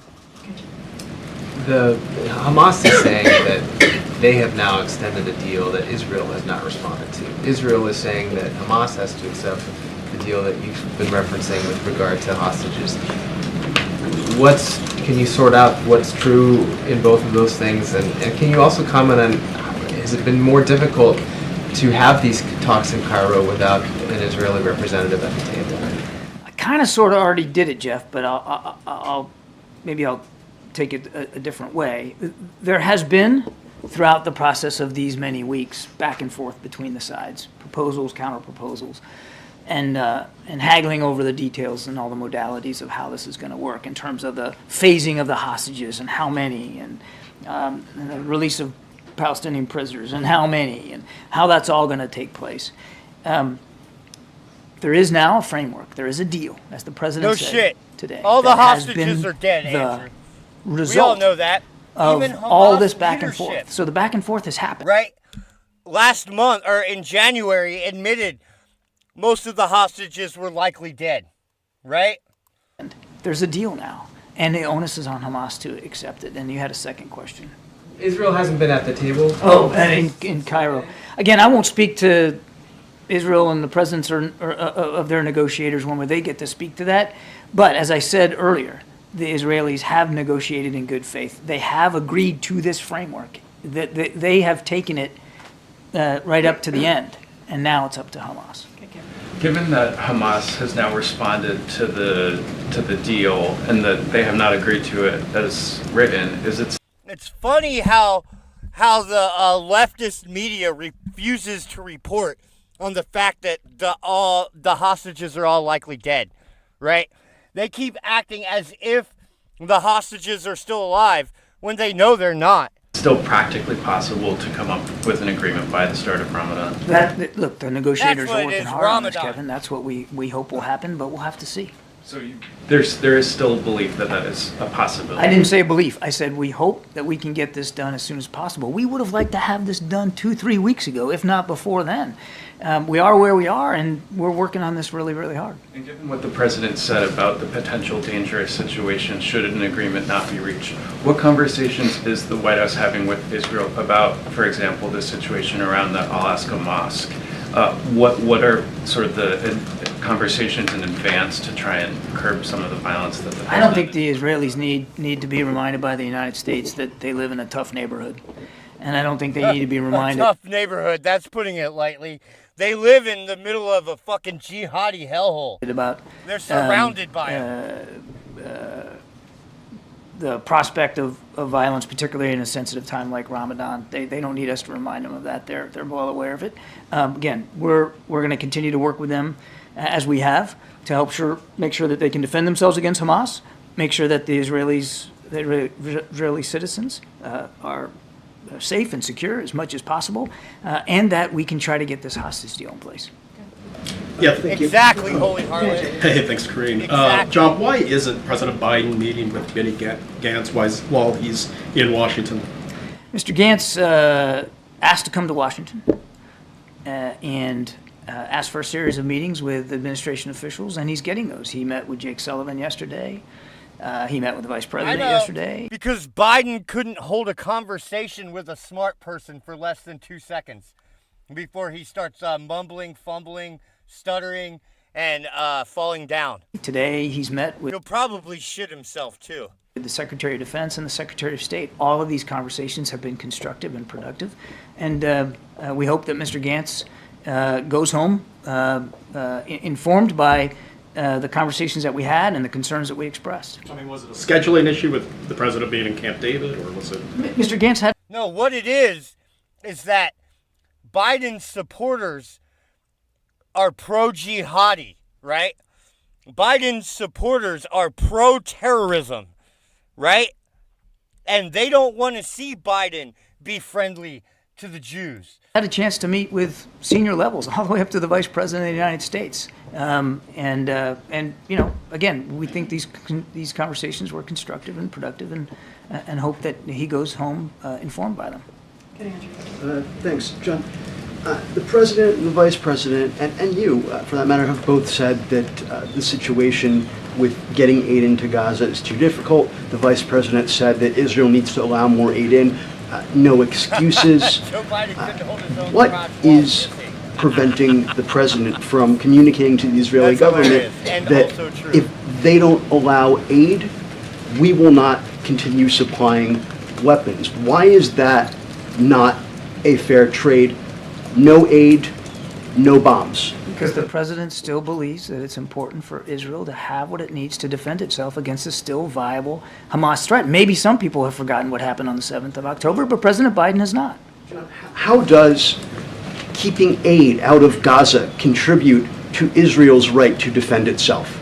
S9: The Hamas is saying that they have now extended a deal that Israel has not responded to. Israel is saying that Hamas has to accept the deal that you've been referencing with regard to hostages. Can you sort out what's true in both of those things? And can you also comment on, has it been more difficult to have these talks in Cairo without an Israeli representative at the table?
S4: I kind of sort of already did it, Jeff, but I'll take it a different way. There has been, throughout the process of these many weeks, back and forth between the sides, proposals, counter-proposals, and haggling over the details and all the modalities of how this is going to work in terms of the phasing of the hostages and how many, and the release of Palestinian prisoners and how many, and how that's all going to take place. There is now a framework. There is a deal, as the president said today.
S1: All the
S4: that has
S1: hostages
S4: been
S1: are dead,
S4: the
S1: Andrew.
S4: result
S1: We all know that.
S4: of
S1: Even
S4: all
S1: Hamas
S4: this back and
S1: leadership,
S4: forth. So the back and forth has happened.
S1: right? Last month, or in January, admitted most of the hostages were likely dead, right?
S4: There's a deal now, and the onus is on Hamas to accept it. And you had a second question.
S9: Israel hasn't been at the table.
S4: Oh, and in Cairo. Again, I won't speak to Israel and the presidents of their negotiators when they get to speak to that. But as I said earlier, the Israelis have negotiated in good faith. They have agreed to this framework. That they have taken it right up to the end, and now it's up to Hamas.
S10: Given that Hamas has now responded to the deal and that they have not agreed to it as written,
S1: It's funny how the leftist media refuses to report on the fact that the hostages are all likely dead, right? They keep acting as if the hostages are still alive when they know they're not.
S10: still practically possible to come up with an agreement by the start of Ramadan?
S4: Look, the negotiators
S1: That's what
S4: are
S1: it
S4: working
S1: is,
S4: hard on this,
S1: Ramadan.
S4: Kevin. That's what we hope will happen, but we'll have to see.
S10: So there is still a belief that that is a possibility.
S4: I didn't say a belief. I said we hope that we can get this done as soon as possible. We would have liked to have this done 2-3 weeks ago, if not before then. We are where we are, and we're working on this really, really hard.
S10: And given what the president said about the potential dangerous situation should an agreement not be reached, what conversations is the White House having with Israel about, for example, the situation around the Al-Aqsa Mosque? What are sort of the conversations in advance to try and curb some of the violence that the president...
S4: I don't think the Israelis need to be reminded by the United States that they live in a tough neighborhood. And I don't think they need to be reminded...
S1: A tough neighborhood, that's putting it lightly. They live in the middle of a fucking jihadi hellhole. They're surrounded by them.
S4: The prospect of violence, particularly in a sensitive time like Ramadan, they don't need us to remind them of that. They're well aware of it. Again, we're going to continue to work with them as we have to help make sure that they can defend themselves against Hamas, make sure that the Israeli citizens are safe and secure as much as possible, and that we can try to get this hostage deal in place.
S11: Yeah, thank you.
S1: Exactly, Holy Harlot.
S11: Hey, thanks, Karine.
S1: Exactly.
S11: John, why isn't President Biden meeting with Benny Gantz while he's in Washington?
S4: Mr. Gantz asked to come to Washington and asked for a series of meetings with administration officials, and he's getting those. He met with Jake Sullivan yesterday. He met with the vice president yesterday.
S1: Because Biden couldn't hold a conversation with a smart person for less than 2 seconds before he starts mumbling, fumbling, stuttering, and falling down.
S4: Today he's met with
S1: He'll probably shit himself too.
S4: the Secretary of Defense and the Secretary of State. All of these conversations have been constructive and productive, and we hope that Mr. Gantz goes home informed by the conversations that we had and the concerns that we expressed.
S11: I mean, was it a scheduling issue with the president being in Camp David, or was it?
S4: Mr. Gantz had...
S1: No, what it is that Biden's supporters are pro-jihadi, right? Biden's supporters are pro-terrorism, right? And they don't want to see Biden be friendly to the Jews.
S4: Had a chance to meet with senior levels, all the way up to the Vice President of the United States. And you know, again, we think these conversations were constructive and productive, and hope that he goes home informed by them.
S12: Thanks, John. The president and the vice president, and you, for that matter, have both said that the situation with getting aid into Gaza is too difficult. The vice president said that Israel needs to allow more aid in. No excuses. What is preventing the president from communicating to the Israeli government that if they don't allow aid, we will not continue supplying weapons? Why is that not a fair trade? No aid, no bombs.
S4: Because the president still believes that it's important for Israel to have what it needs to defend itself against a still viable Hamas threat. Maybe some people have forgotten what happened on the 7th of October, but President Biden has not.
S12: How does keeping aid out of Gaza contribute to Israel's right to defend itself?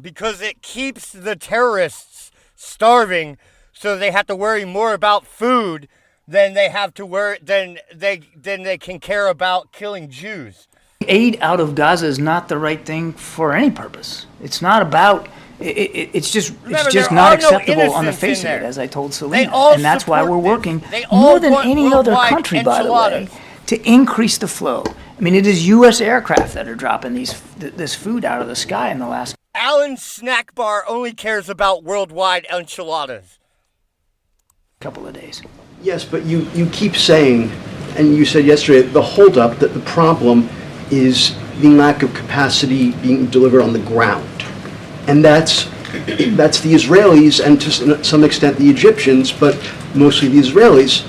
S1: Because it keeps the terrorists starving, so they have to worry more about food than they have to worry, than they can care about killing Jews.
S4: Aid out of Gaza is not the right thing for any purpose. It's not about. It's just not acceptable on the face of it, as I told Selena, and that's why we're working more than any other country, by the way, to increase the flow. I mean, it is U.S. aircraft that are dropping this food out of the sky in the last.
S1: Alan's snack bar only cares about worldwide enchiladas.
S4: Couple of days.
S12: Yes, but you keep saying, and you said yesterday, the holdup, that the problem is the lack of capacity being delivered on the ground. And that's the Israelis, and to some extent the Egyptians, but mostly the Israelis.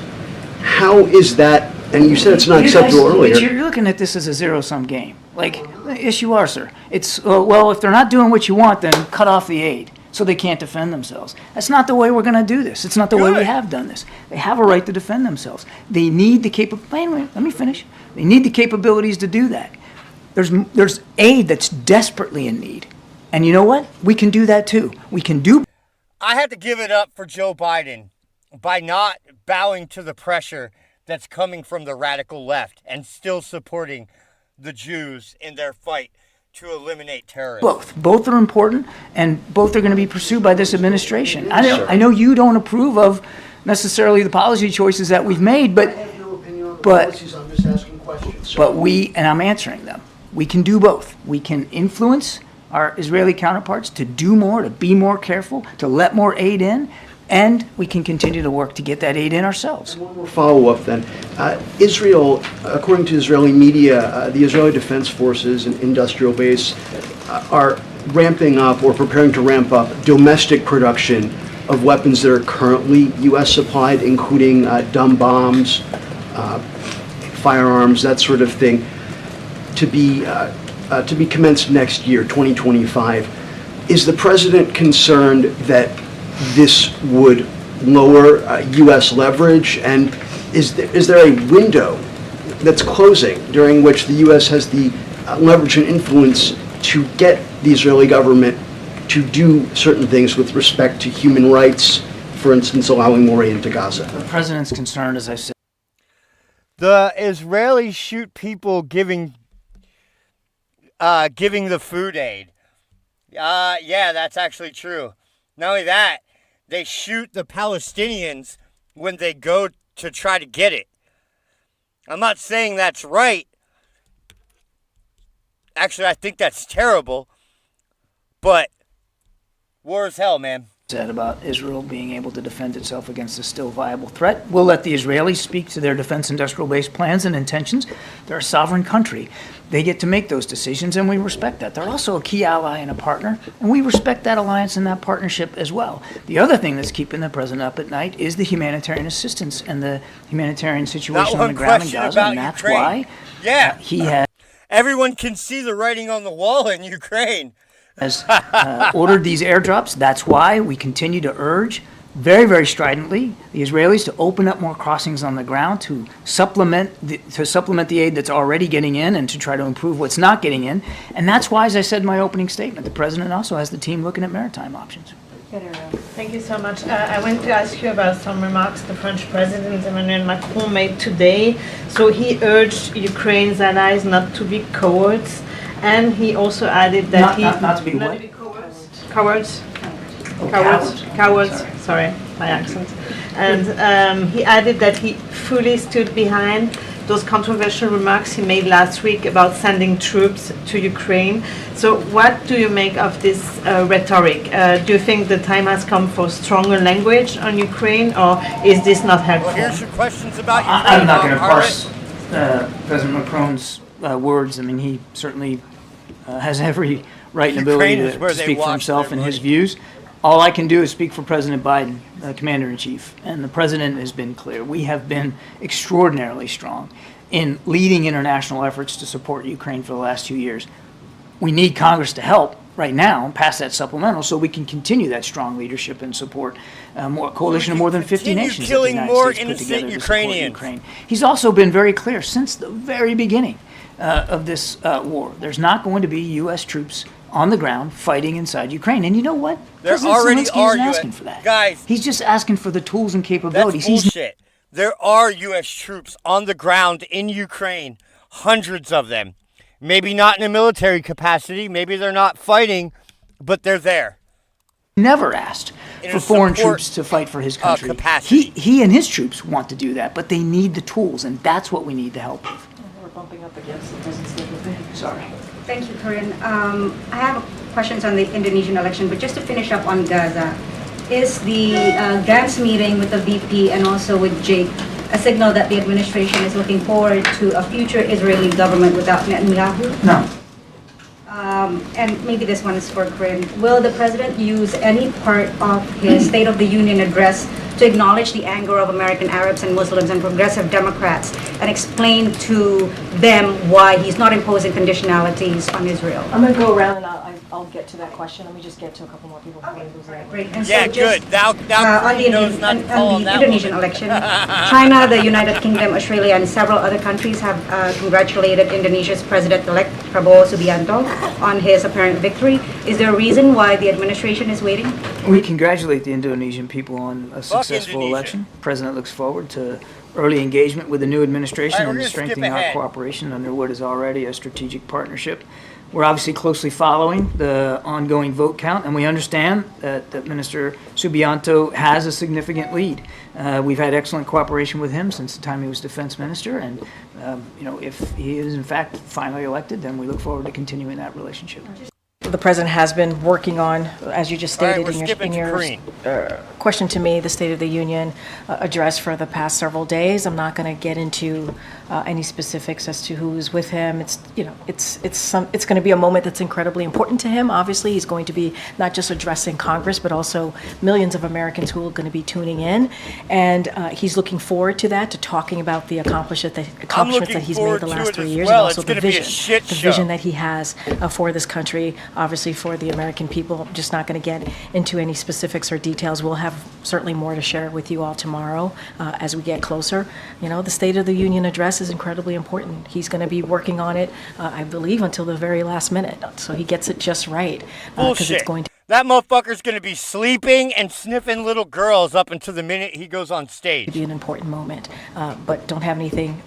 S12: How is that? And you said it's not acceptable earlier.
S4: But you're looking at this as a zero-sum game. Like, yes, you are, sir. It's, well, if they're not doing what you want, then cut off the aid so they can't defend themselves. That's not the way we're going to do this. It's not the way we have done this. They have a right to defend themselves. They need the wait, let me finish. They need the capabilities to do that. There's aid that's desperately in need. And you know what? We can do that too. We can do.
S1: I have to give it up for Joe Biden by not bowing to the pressure that's coming from the radical left and still supporting the Jews in their fight to eliminate terrorism.
S4: Both are important, and both are going to be pursued by this administration. I know you don't approve of necessarily the policy choices that we've made, but
S12: I have no opinion on the policies. I'm just asking questions.
S4: But and I'm answering them. We can do both. We can influence our Israeli counterparts to do more, to be more careful, to let more aid in, and we can continue to work to get that aid in ourselves.
S12: One more follow-up then. Israel, according to Israeli media, the Israeli Defense Forces and industrial base are ramping up or preparing to ramp up domestic production of weapons that are currently U.S. supplied, including dumb bombs, firearms, that sort of thing, to be commenced next year, 2025. Is the president concerned that this would lower U.S. leverage, and is there a window that's closing during which the U.S. has the leverage and influence to get the Israeli government to do certain things with respect to human rights, for instance, allowing more aid into Gaza?
S4: The president's concerned, as I said.
S1: The Israelis shoot people giving giving the food aid. Yeah, that's actually true. Not only that, they shoot the Palestinians when they go to try to get it. I'm not saying that's right. Actually, I think that's terrible. But war is hell, man.
S4: Said about Israel being able to defend itself against a still viable threat. We'll let the Israelis speak to their defense industrial base plans and intentions. They're a sovereign country. They get to make those decisions, and we respect that. They're also a key ally and a partner, and we respect that alliance and that partnership as well. The other thing that's keeping the president up at night is the humanitarian assistance and the humanitarian situation on the ground in Gaza, and that's why he has
S1: Everyone can see the writing on the wall in Ukraine.
S4: Has ordered these airdrops. That's why we continue to urge very, very stridently the Israelis to open up more crossings on the ground to supplement the aid that's already getting in and to try to improve what's not getting in. And that's why, as I said in my opening statement, the president also has the team looking at maritime options.
S13: Thank you so much. I want to ask you about some remarks the French President Emmanuel Macron made today. So he urged Ukraine's allies not to be cowards. And he also added that
S4: not to be what?
S13: Cowards. Sorry, my accent. And he added that he fully stood behind those controversial remarks he made last week about sending troops to Ukraine. So what do you make of this rhetoric? Do you think the time has come for stronger language on Ukraine, or is this not helpful?
S1: Well, here's your questions about
S4: I'm not going to parse President Macron's words. I mean, he certainly has every right and ability to speak for himself and his views. All I can do is speak for President Biden, Commander-in-Chief, and the President has been clear. We have been extraordinarily strong in leading international efforts to support Ukraine for the last 2 years. We need Congress to help right now pass that supplemental so we can continue that strong leadership and support a coalition of more than 50 nations.
S1: Killing more innocent Ukrainians.
S4: Ukraine. He's also been very clear since the very beginning of this war. There's not going to be U.S. troops on the ground fighting inside Ukraine. And you know what?
S1: There
S4: President
S1: already
S4: Zelensky
S1: are
S4: isn't asking for that.
S1: Guys.
S4: He's just asking for the tools and capabilities.
S1: That's bullshit. There are U.S. troops on the ground in Ukraine, hundreds of them. Maybe not in a military capacity. Maybe they're not fighting, but they're there.
S4: Never asked for foreign troops to fight for his country.
S1: Capacity.
S4: He and his troops want to do that, but they need the tools, and that's what we need to help with.
S3: We're bumping up against the president's
S4: Sorry.
S14: Thank you, Karine. I have questions on the Indonesian election, but just to finish up on Gaza, is the Gantz meeting with the VP and also with Jake a signal that the administration is looking forward to a future Israeli government without Netanyahu?
S4: No.
S14: And maybe this one is for Karine. Will the president use any part of his State of the Union address to acknowledge the anger of American Arabs and Muslims and progressive Democrats and explain to them why he's not imposing conditionalities on Israel?
S3: I'm going to go around and I'll get to that question. Let me just get to a couple more people.
S14: Okay, great. And
S1: Yeah,
S14: so
S1: good. Now
S14: on the Indonesian election, China, the United Kingdom, Australia, and several other countries have congratulated Indonesia's President-elect Prabowo Subianto on his apparent victory. Is there a reason why the administration is waiting?
S4: We congratulate the Indonesian people on a successful election. The President looks forward to early engagement with the new administration and strengthening our cooperation under what is already a strategic partnership. We're obviously closely following the ongoing vote count, and we understand that Minister Subianto has a significant lead. We've had excellent cooperation with him since the time he was defense minister, and if he is in fact finally elected, then we look forward to continuing that relationship.
S3: The president has been working on, as you just stated in your question to me, the State of the Union address for the past several days. I'm not going to get into any specifics as to who is with him. It's going to be a moment that's incredibly important to him. Obviously, he's going to be not just addressing Congress, but also millions of Americans who are going to be tuning in, and he's looking forward to that, to talking about the accomplishments that he's made the last 3 years, and also the vision that he has for this country. Obviously, for the American people. I'm just not going to get into any specifics or details. We'll have certainly more to share with you all tomorrow as we get closer. The State of the Union address is incredibly important. He's going to be working on it, I believe, until the very last minute. So he gets it just right.
S1: Bullshit. That motherfucker's going to be sleeping and sniffing little girls up until the minute he goes on stage.
S3: Be an important moment, but don't have anything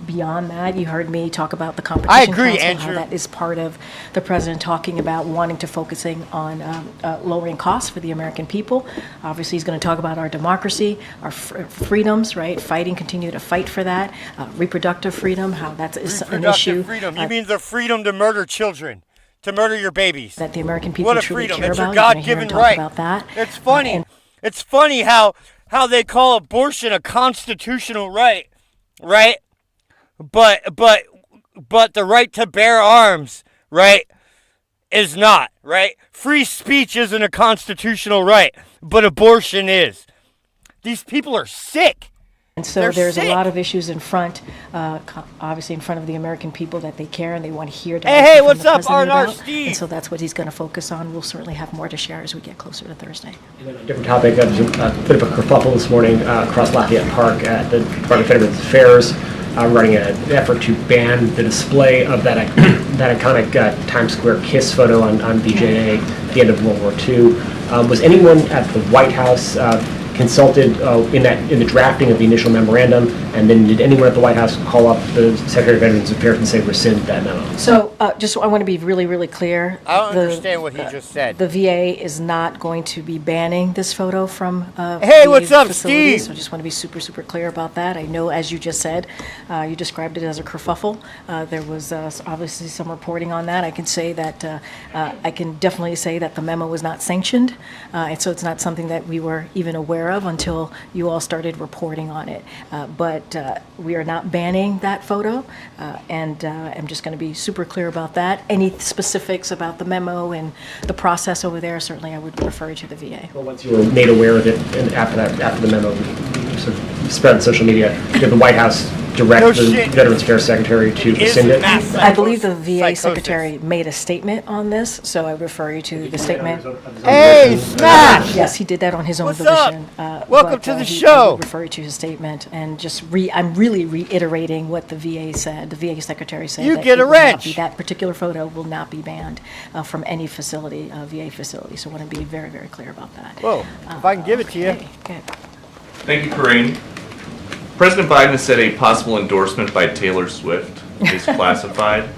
S3: beyond that. You heard me talk about the competition.
S1: I agree,
S3: council,
S1: Andrew.
S3: How that is part of the president talking about wanting to focusing on lowering costs for the American people. Obviously, he's going to talk about our democracy, our freedoms, right? Continue to fight for that. Reproductive freedom, how that's an issue.
S1: Reproductive freedom. You mean the freedom to murder children? To murder your babies.
S3: That the American people truly
S1: freedom.
S3: care
S1: It's
S3: about.
S1: your God-given right.
S3: About that.
S1: It's funny. It's funny how they call abortion a constitutional right, right? But the right to bear arms, right, is not, right? Free speech isn't a constitutional right, but abortion is. These people are sick.
S3: And so there's a lot of issues in front, obviously in front of the American people that they care and they want to hear.
S1: Hey, what's up, R&R Steve?
S3: And so that's what he's going to focus on. We'll certainly have more to share as we get closer to Thursday.
S5: And then a different topic, there's a bit of a kerfuffle this morning across Lafayette Park at the Department of Veterans Affairs, running an effort to ban the display of that iconic Times Square kiss photo on VJA at the end of World War II. Was anyone at the White House consulted in the drafting of the initial memorandum, and then did anyone at the White House call up the Secretary of Veterans Affairs and say rescind that memo?
S3: So I want to be really, really clear.
S1: I don't understand what he just said.
S3: The VA is not going to be banning this photo from
S1: Hey,
S3: VA
S1: what's up,
S3: facilities.
S1: Steve?
S3: So I just want to be super, super clear about that. I know, as you just said, you described it as a kerfuffle. There was obviously some reporting on that. I can say that I can definitely say that the memo was not sanctioned, and so it's not something that we were even aware of until you all started reporting on it. But we are not banning that photo, and I'm just going to be super clear about that. Any specifics about the memo and the process over there, certainly I would refer you to the VA.
S5: Well, once you were made aware of it, and after the memo sort of spread on social media, did the White House direct the Veterans Affairs Secretary to rescind it?
S3: I believe the VA Secretary made a statement on this, so I refer you to the statement.
S1: Hey, Smash!
S3: Yes, he did that on his own
S1: What's
S3: volition.
S1: Welcome to the show.
S3: I would refer you to his statement, and just I'm really reiterating what the VA said. The VA Secretary said
S1: You
S3: that
S1: get a
S3: it will not
S1: wrench.
S3: be- That particular photo will not be banned from any facility, VA facility. So I want to be very, very clear about that.
S1: Whoa, if I can give it to you.
S3: Okay.
S15: Thank you, Karine. President Biden has said a possible endorsement by Taylor Swift is classified.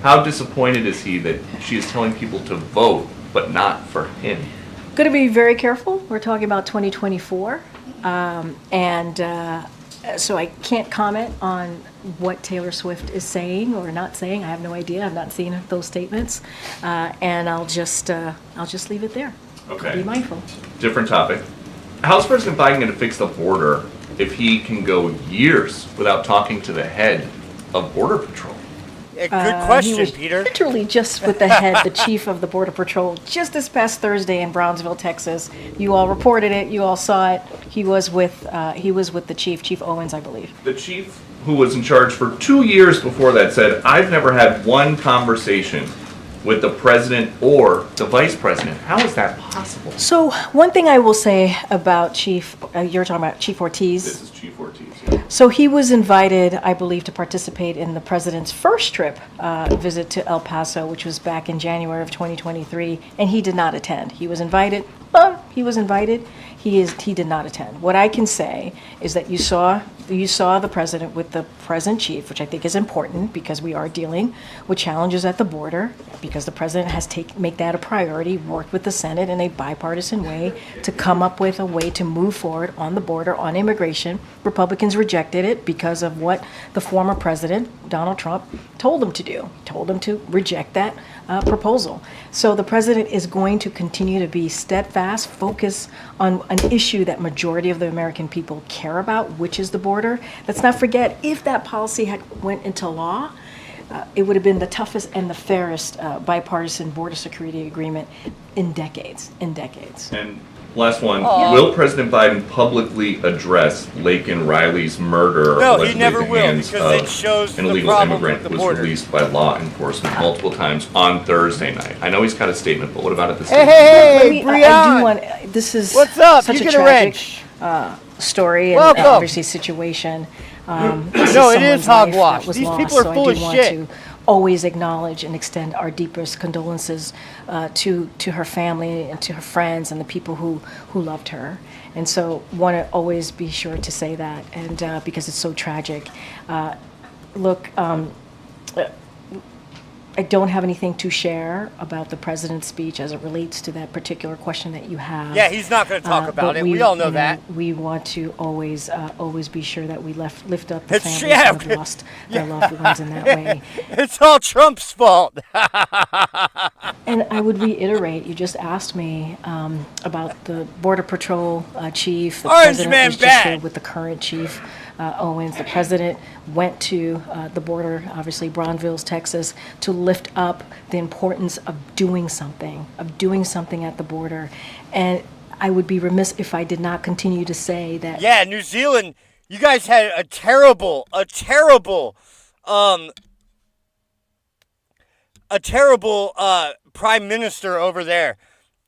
S15: How disappointed is he that she is telling people to vote, but not for him?
S3: Going to be very careful. We're talking about 2024. So I can't comment on what Taylor Swift is saying or not saying. I have no idea. I've not seen those statements. And I'll just leave it there.
S15: Okay.
S3: Be mindful.
S15: Different topic. How's President Biden going to fix the border if he can go years without talking to the head of Border Patrol?
S1: Good question,
S3: he was
S1: Peter.
S3: Literally just with the head, the chief of the Border Patrol, just this past Thursday in Brownsville, Texas. You all reported it. You all saw it. He was with the chief, Chief Owens, I believe.
S15: The chief, who was in charge for 2 years before that, said, "I've never had one conversation with the president or the vice president." How is that possible?
S3: So one thing I will say about Chief, you're talking about Chief Ortiz.
S15: This is Chief Ortiz. Yeah.
S3: So he was invited, I believe, to participate in the president's first trip visit to El Paso, which was back in January of 2023, and he did not attend. He was invited. He did not attend. What I can say is that you saw the president with the present chief, which I think is important because we are dealing with challenges at the border, because the president has make that a priority, worked with the Senate in a bipartisan way to come up with a way to move forward on the border on immigration. Republicans rejected it because of what the former president, Donald Trump, told them to do, told them to reject that proposal. So the president is going to continue to be steadfast, focus on an issue that majority of the American people care about, which is the border. Let's not forget, if that policy had went into law, it would have been the toughest and the fairest bipartisan border security agreement in decades.
S15: And last one, will President Biden publicly address Laken Riley's murder?
S1: No, he
S15: allegedly
S1: never
S15: at the
S1: will,
S15: hands
S1: because it
S15: of
S1: shows
S15: an
S1: the
S15: illegal
S1: problem
S15: immigrant
S1: with the
S15: who was
S1: border.
S15: released by law enforcement multiple times on Thursday night. I know he's got a statement, but what about at this
S1: Hey,
S3: I
S1: Brianne.
S3: do want. This is
S1: What's up?
S3: such
S1: You
S3: a
S1: get a
S3: tragic story and
S1: Welcome.
S3: obviously situation. This
S1: No, it is
S3: someone's life
S1: hogwash.
S3: that was
S1: These
S3: lost,
S1: people are
S3: so
S1: full
S3: I
S1: of
S3: do want
S1: shit.
S3: to always acknowledge and extend our deepest condolences to her family and to her friends and the people who loved her. And so want to always be sure to say that, and because it's so tragic. Look, I don't have anything to share about the president's speech as it relates to that particular question that you have.
S1: Yeah, he's not going to talk about
S3: but
S1: it. We all know that.
S3: We want to always be sure that we lift up the
S1: It's-
S3: families
S1: yeah,
S3: who have lost their loved ones in that way.
S1: It's all Trump's fault.
S3: And I would reiterate, you just asked me about the Border Patrol chief. The
S1: Orange
S3: president
S1: man
S3: was just here
S1: bad.
S3: with the current chief, Owens. The president went to the border, obviously Bronzeville, Texas, to lift up the importance of doing something at the border. And I would be remiss if I did not continue to say that.
S1: Yeah, New Zealand, you guys had a terrible prime minister over there.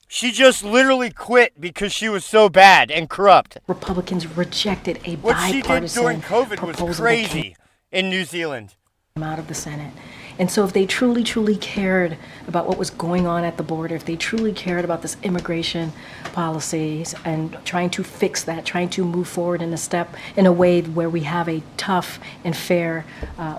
S1: She just literally quit because she was so bad and corrupt.
S3: Republicans rejected a
S1: What she did
S3: bipartisan
S1: during COVID was
S3: proposal that
S1: crazy in New Zealand.
S3: came out of the Senate. And so if they truly cared about what was going on at the border, if they truly cared about this immigration policies and trying to fix that, trying to move forward in a way where we have a tough and fair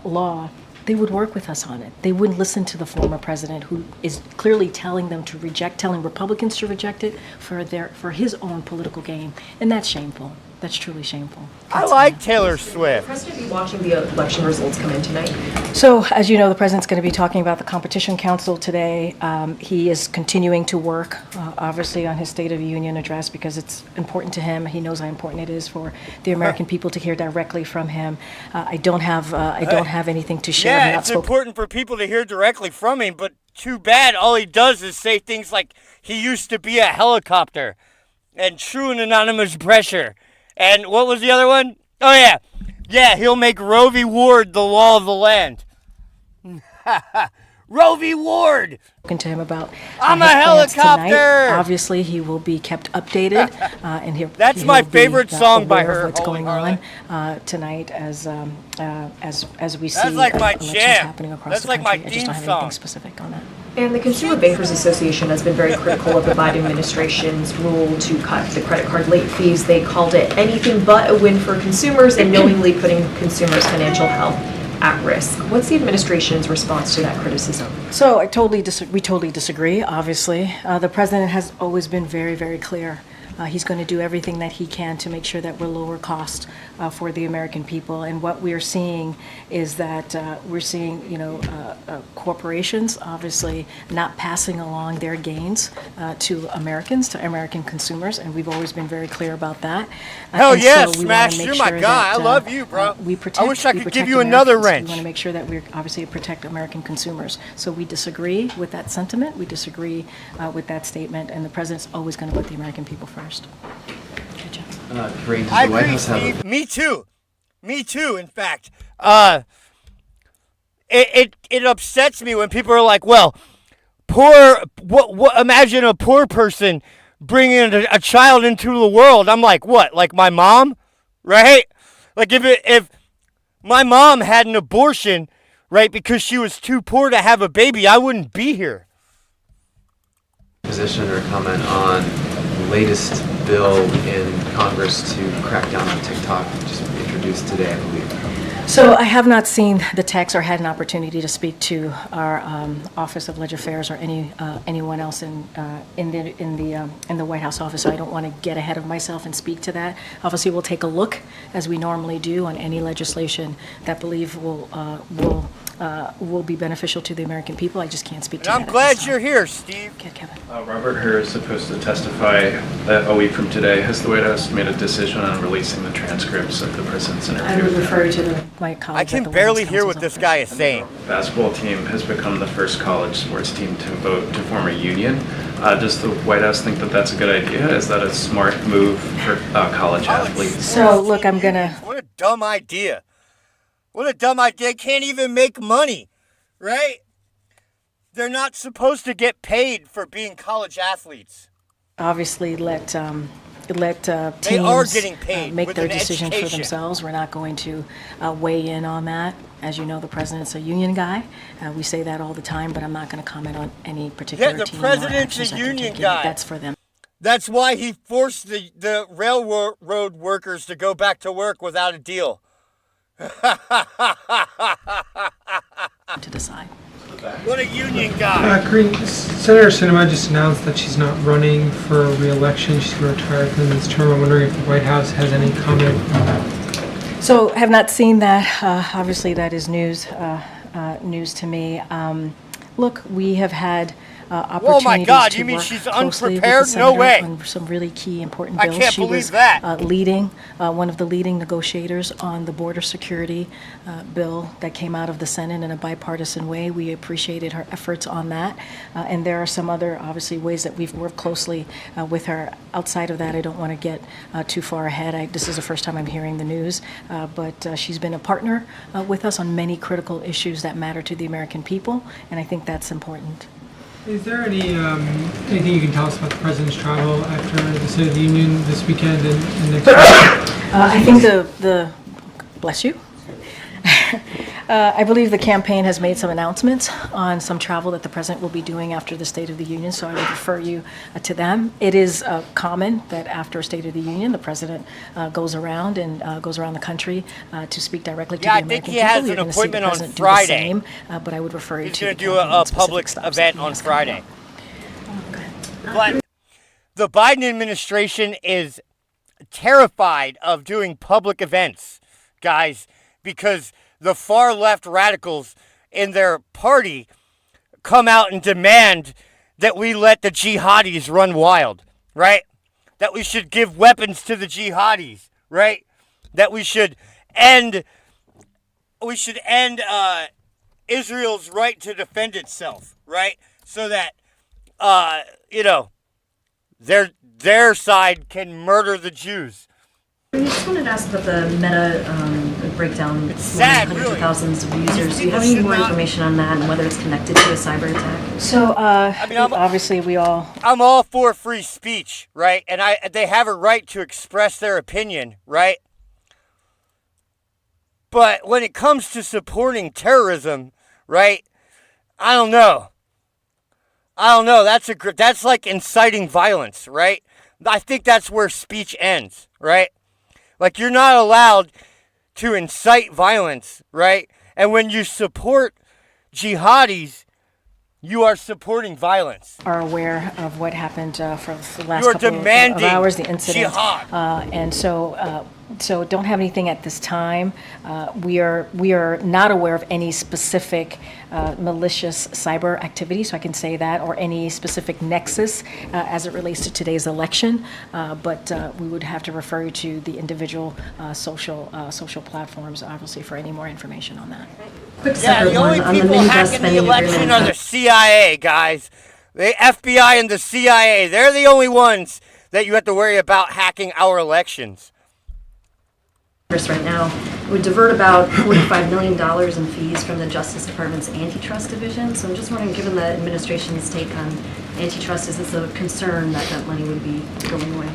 S3: law, they would work with us on it. They wouldn't listen to the former president, who is clearly telling Republicans to reject it for his own political gain. And that's shameful. That's truly shameful.
S1: I like Taylor Swift.
S8: The president be watching the election results come in tonight?
S3: So, as you know, the president's going to be talking about the Competition Council today. He is continuing to work, obviously, on his State of the Union address because it's important to him. He knows how important it is for the American people to hear directly from him. I don't have anything to share.
S1: Yeah, it's important for people to hear directly from him, but too bad all he does is say things like he used to be a helicopter and true and anonymous pressure. And what was the other one? Oh, yeah. Yeah, he'll make Roe v. Ward the law of the land. Roe v. Ward!
S3: Talking to him about
S1: I'm
S3: his
S1: a
S3: plans
S1: helicopter!
S3: tonight. Obviously, he will be kept updated, and
S1: That's
S3: he
S1: my
S3: will be,
S1: favorite song by
S3: aware of
S1: her,
S3: what's
S1: Holy
S3: going
S1: Harlot.
S3: on tonight as we see
S1: That's like my
S3: elections
S1: jam.
S3: happening across
S1: That's
S3: the
S1: like
S3: country.
S1: my
S3: I just
S1: theme
S3: don't have
S1: song.
S3: anything specific on that.
S8: And the Consumer Bankers Association has been very critical of the Biden administration's rule to cut the credit card late fees. They called it anything but a win for consumers and knowingly putting consumers' financial health at risk. What's the administration's response to that criticism?
S3: So we totally disagree, obviously. The president has always been very, very clear. He's going to do everything that he can to make sure that we're lower cost for the American people. And what we're seeing is that corporations obviously not passing along their gains to Americans, to American consumers, and we've always been very clear about that.
S1: Hell
S3: And
S1: yeah,
S3: so we
S1: Smash,
S3: wanna make
S1: you're my
S3: sure
S1: guy.
S3: that,
S1: I love you, bro. I wish I could give you another
S3: Americans.
S1: wrench.
S3: We want to make sure that we obviously protect American consumers. So we disagree with that sentiment. We disagree with that statement, and the president's always going to put the American people first. Good job.
S9: Karine, does
S1: I
S9: the White
S1: agree,
S9: House have
S1: Steve.
S9: a...
S1: Me too, in fact. It upsets me when people are like, well, imagine a poor person bringing a child into the world. I'm like, what? Like my mom? Right? Like if my mom had an abortion, right, because she was too poor to have a baby, I wouldn't be here.
S9: Position or comment on the latest bill in Congress to crack down on TikTok, just introduced today, I believe.
S3: So I have not seen the text or had an opportunity to speak to our Office of Legislative Affairs or anyone else in the White House office. So I don't want to get ahead of myself and speak to that. Obviously, we'll take a look, as we normally do, on any legislation that believe will be beneficial to the American people. I just can't speak to
S1: And
S3: that.
S1: I'm glad you're here, Steve.
S3: Okay, Kevin.
S10: Robert Hur is supposed to testify a week from today. Has the White House made a decision on releasing the transcripts of the president's interview?
S3: I would
S10: with
S3: refer
S10: him?
S3: you to my colleagues.
S1: I
S3: at
S1: can
S3: the White
S1: barely
S3: House
S1: hear what
S3: Counsel's
S1: this guy is
S3: office.
S1: saying.
S10: The basketball team has become the first college sports team to vote to form a union. Does the White House think that that's a good idea? Is that a smart move for college athletes?
S3: So look, I'm gonna.
S1: What a dumb idea. What a dumb idea. They can't even make money, right? They're not supposed to get paid for being college athletes.
S3: Obviously let teams
S1: are getting paid
S3: make
S1: with
S3: their
S1: an
S3: decisions for
S1: education.
S3: themselves. We're not going to weigh in on that. As you know, the president's a union guy. We say that all the time, but I'm not going to comment on any particular
S1: Yeah, the
S3: team or
S1: president's
S3: actions
S1: a
S3: that they're
S1: union
S3: taking.
S1: guy.
S3: That's for them
S1: That's why he forced the railroad workers to go back to work without a deal.
S3: to decide.
S1: What a union guy.
S16: Karine, Senator Sinema just announced that she's not running for re-election. She's going to retire at the end of this term. I'm wondering if the White House has any comment on that.
S3: So, have not seen that. Obviously, that is news to me. Look, we have had opportunities
S1: Oh my God,
S3: to
S1: you mean
S3: work
S1: she's
S3: closely with the
S1: unprepared? No
S3: senator
S1: way.
S3: on some really key important
S1: I
S3: bills.
S1: can't
S3: She
S1: believe
S3: was
S1: that.
S3: leading one of the leading negotiators on the border security bill that came out of the Senate in a bipartisan way. We appreciated her efforts on that, and there are some other obviously ways that we've worked closely with her. Outside of that, I don't want to get too far ahead. This is the first time I'm hearing the news, but she's been a partner with us on many critical issues that matter to the American people, and I think that's important.
S16: Is there anything you can tell us about the president's travel after the State of the Union this weekend and next week?
S3: I think the bless you. I believe the campaign has made some announcements on some travel that the president will be doing after the State of the Union, so I would refer you to them. It is common that after a State of the Union, the president goes around the country to speak directly to the American people.
S1: I think he has
S3: You're
S1: an
S3: gonna see the
S1: appointment on
S3: president do the
S1: Friday.
S3: same, but I would refer you
S1: He's
S3: to
S1: going
S3: the
S1: to do
S3: campaign
S1: a
S3: and specific
S1: public
S3: stops that
S1: event
S3: he
S1: on
S3: has coming up.
S1: Friday. But the Biden administration is terrified of doing public events, guys, because the far left radicals in their party come out and demand that we let the jihadis run wild, right? That we should give weapons to the jihadis, right? That we should end Israel's right to defend itself, right? So that their side can murder the Jews.
S8: I just wanted to ask about the Meta breakdown.
S1: It's sad,
S8: hundreds of
S1: really.
S8: thousands of users.
S1: These
S8: Do you have
S1: people
S8: any
S1: should
S8: more
S1: not-
S8: information on that and whether it's connected to a cyber attack?
S3: So, obviously, we all.
S1: I'm all for free speech, right? And they have a right to express their opinion, right? But when it comes to supporting terrorism, right? I don't know. That's like inciting violence, right? I think that's where speech ends, right? Like, you're not allowed to incite violence, right? And when you support jihadis, you are supporting violence.
S3: Are aware of what happened for the last
S1: You are
S3: couple
S1: demanding
S3: of hours, the incident,
S1: jihad.
S3: and so don't have anything at this time. We are not aware of any specific malicious cyber activity, so I can say that, or any specific nexus as it relates to today's election. But we would have to refer you to the individual social platforms, obviously, for any more information on that.
S8: Quick
S1: Yeah,
S8: separate
S1: the only
S8: one on the
S1: people
S8: minibus
S1: hacking the
S8: spending
S1: election
S8: agreement.
S1: are the CIA, guys. The FBI and the CIA, they're the only ones that you have to worry about hacking our elections.
S8: Right now, it would divert about $45 million in fees from the Justice Department's antitrust division. So I'm just wondering, given the administration's take on antitrust, is this a concern that that money would be going away?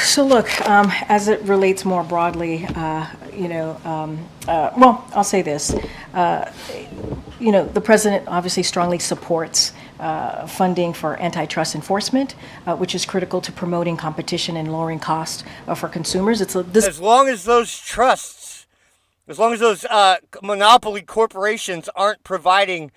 S3: So look, as it relates more broadly, well, I'll say this. The president obviously strongly supports funding for antitrust enforcement, which is critical to promoting competition and lowering costs for consumers.
S1: As long as those trusts, as long as those monopoly corporations aren't providing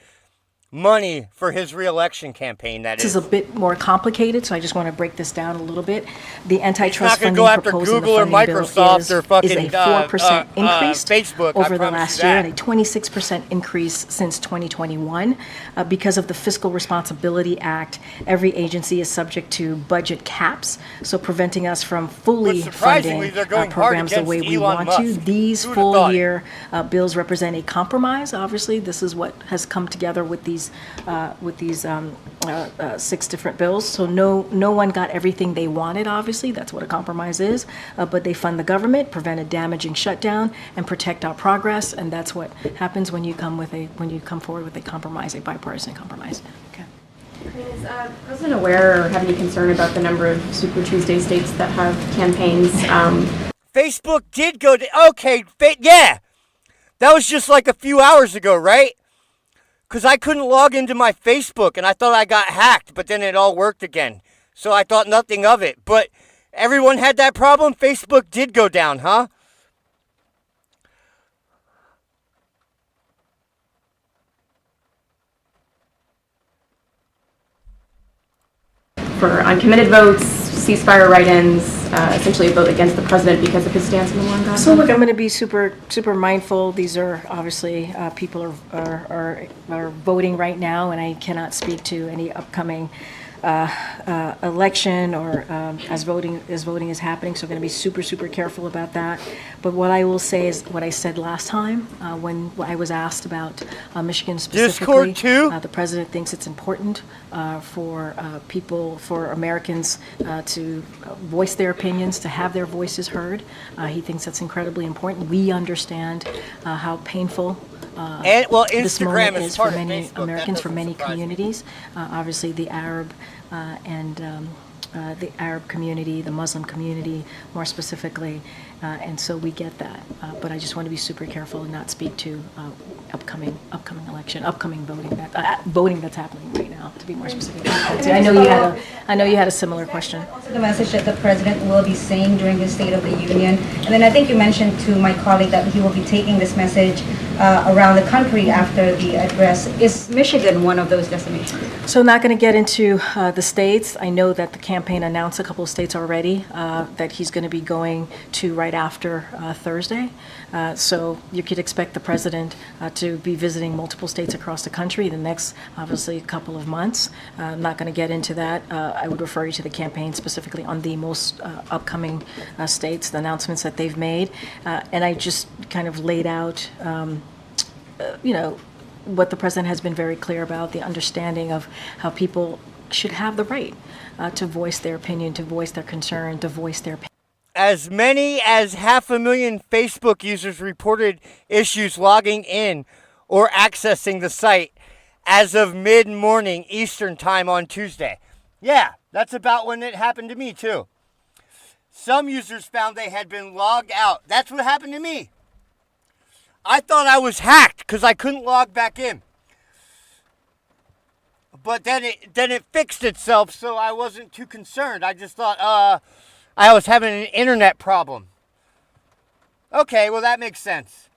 S1: money for his re-election campaign,
S3: This is a bit more complicated, so I just want to break this down a little bit. The antitrust
S1: gonna
S3: funding
S1: go after
S3: proposed in the
S1: Google or
S3: funding bill
S1: Microsoft
S3: is
S1: or fucking,
S3: a 4% increase
S1: Facebook, I
S3: over the
S1: promise
S3: last
S1: you
S3: year
S1: that.
S3: and a 26% increase since 2021. Because of the Fiscal Responsibility Act, every agency is subject to budget caps, so preventing us from fully
S1: But surprisingly,
S3: funding
S1: they're going hard
S3: programs the way
S1: against
S3: we
S1: Elon
S3: want to.
S1: Musk.
S3: These
S1: Who would've thought it?
S3: full-year bills represent a compromise. Obviously, this is what has come together with these 6 different bills. So no one got everything they wanted, obviously. That's what a compromise is. But they fund the government, prevent a damaging shutdown, and protect our progress. And that's what happens when you come forward with a compromise, a bipartisan compromise. Okay.
S17: Is the President aware or have any concern about the number of Super Tuesday states that have campaigns?
S1: Facebook did go to, okay, yeah. That was just like a few hours ago, right? Because I couldn't log into my Facebook and I thought I got hacked, but then it all worked again. So I thought nothing of it. But everyone had that problem? Facebook did go down, huh?
S17: For uncommitted votes, ceasefire write-ins, essentially a vote against the president because of his stance on the war in Gaza?
S3: So look, I'm going to be super mindful. These are obviously people are voting right now, and I cannot speak to any upcoming election or as voting is happening. So I'm going to be super careful about that. But what I will say is what I said last time when I was asked about Michigan specifically.
S1: Discord too?
S3: The president thinks it's important for people, for Americans to voice their opinions, to have their voices heard. He thinks that's incredibly important. We understand how painful this moment is for many Americans, for many communities. Obviously, the Arab and the Arab community, the Muslim community, more specifically, and so we get that. But I just want to be super careful and not speak to upcoming election, upcoming voting that's happening right now. To be more specific, I know you had a similar question.
S14: Also, the message that the president will be saying during the State of the Union, and then I think you mentioned to my colleague that he will be taking this message around the country after the address. Is Michigan one of those destinations?
S3: So, not going to get into the states. I know that the campaign announced a couple of states already that he's going to be going to right after Thursday. So you could expect the president to be visiting multiple states across the country the next, obviously, couple of months. I'm not going to get into that. I would refer you to the campaign specifically on the most upcoming states, the announcements that they've made. And I just kind of laid out, what the president has been very clear about, the understanding of how people should have the right to voice their opinion, to voice their concern, to voice their pain.
S1: As many as 500,000 Facebook users reported issues logging in or accessing the site as of mid-morning Eastern time on Tuesday. Yeah, that's about when it happened to me too. Some users found they had been logged out. That's what happened to me. I thought I was hacked because I couldn't log back in. But then it fixed itself, so I wasn't too concerned. I just thought, I was having an internet problem. Okay, well, that makes sense.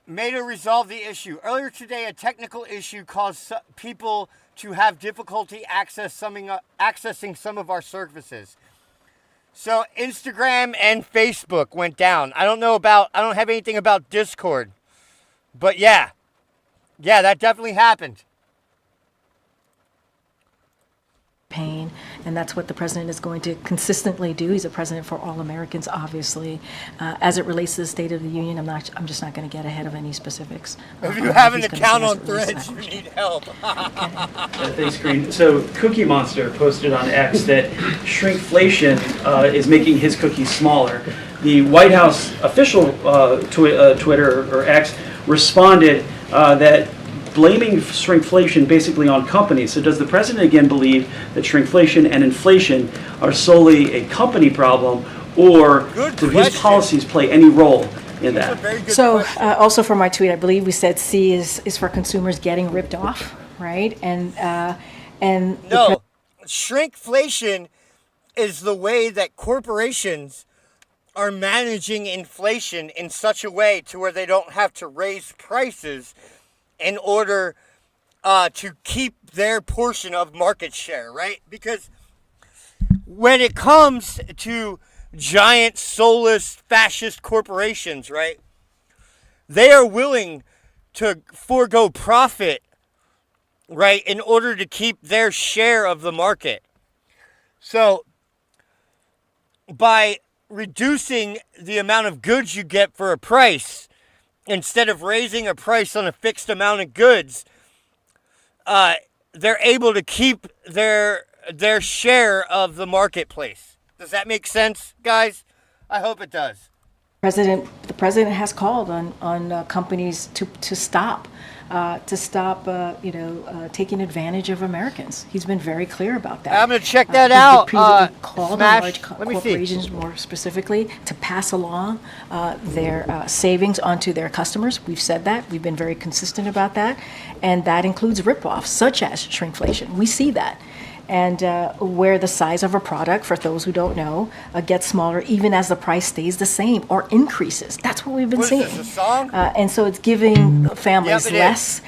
S1: May to resolve the issue. Earlier today, a technical issue caused people to have difficulty accessing some of our services. So Instagram and Facebook went down. I don't have anything about Discord. But yeah, that definitely happened.
S3: Pain, and that's what the president is going to consistently do. He's a president for all Americans, obviously. As it relates to the State of the Union, I'm just not going to get ahead of any specifics.
S1: If you have an account on Threads, you need help.
S18: Thanks, Karine. So Cookie Monster posted on X that shrinkflation is making his cookies smaller. The White House official Twitter or X responded that blaming shrinkflation basically on companies. So does the president again believe that shrinkflation and inflation are solely a company problem, or do his policies play any role in that?
S3: So also for my tweet, I believe we said C is for consumers getting ripped off, right? And
S1: no, shrinkflation is the way that corporations are managing inflation in such a way to where they don't have to raise prices in order to keep their portion of market share, right? Because when it comes to giant, soulless, fascist corporations, right, they are willing to forego profit, right, in order to keep their share of the market. So by reducing the amount of goods you get for a price, instead of raising a price on a fixed amount of goods, they're able to keep their share of the marketplace. Does that make sense, guys? I hope it does.
S3: The president has called on companies to stop taking advantage of Americans. He's been very clear about that.
S1: I'm gonna check that
S3: He's
S1: out.
S3: repeatedly called on
S1: Smash.
S3: large
S1: Let me see.
S3: corporations, more specifically, to pass along their savings onto their customers. We've said that. We've been very consistent about that, and that includes ripoffs such as shrinkflation. We see that. And where the size of a product, for those who don't know, gets smaller even as the price stays the same or increases. That's what we've been seeing.
S1: Is this, a song?
S3: And so it's giving families
S1: Yep, it
S3: less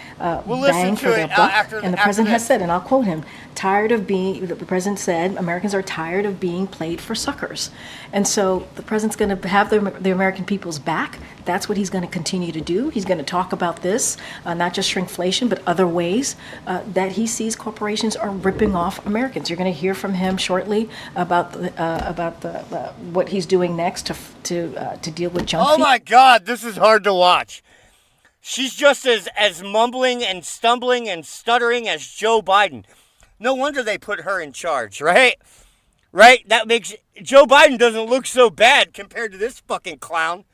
S1: We'll listen
S3: bang
S1: to
S3: for their
S1: it,
S3: buck.
S1: after-
S3: And the
S1: after
S3: president has
S1: this.
S3: said, and I'll quote him, the president said, Americans are tired of being played for suckers. And so the president's going to have the American people's back. That's what he's going to continue to do. He's going to talk about this, not just shrinkflation, but other ways that he sees corporations are ripping off Americans. You're going to hear from him shortly about what he's doing next to deal with junk
S1: Oh
S3: fees.
S1: my God, this is hard to watch. She's just as mumbling and stumbling and stuttering as Joe Biden. No wonder they put her in charge, right? Right? That makes Joe Biden doesn't look so bad compared to this fucking clown.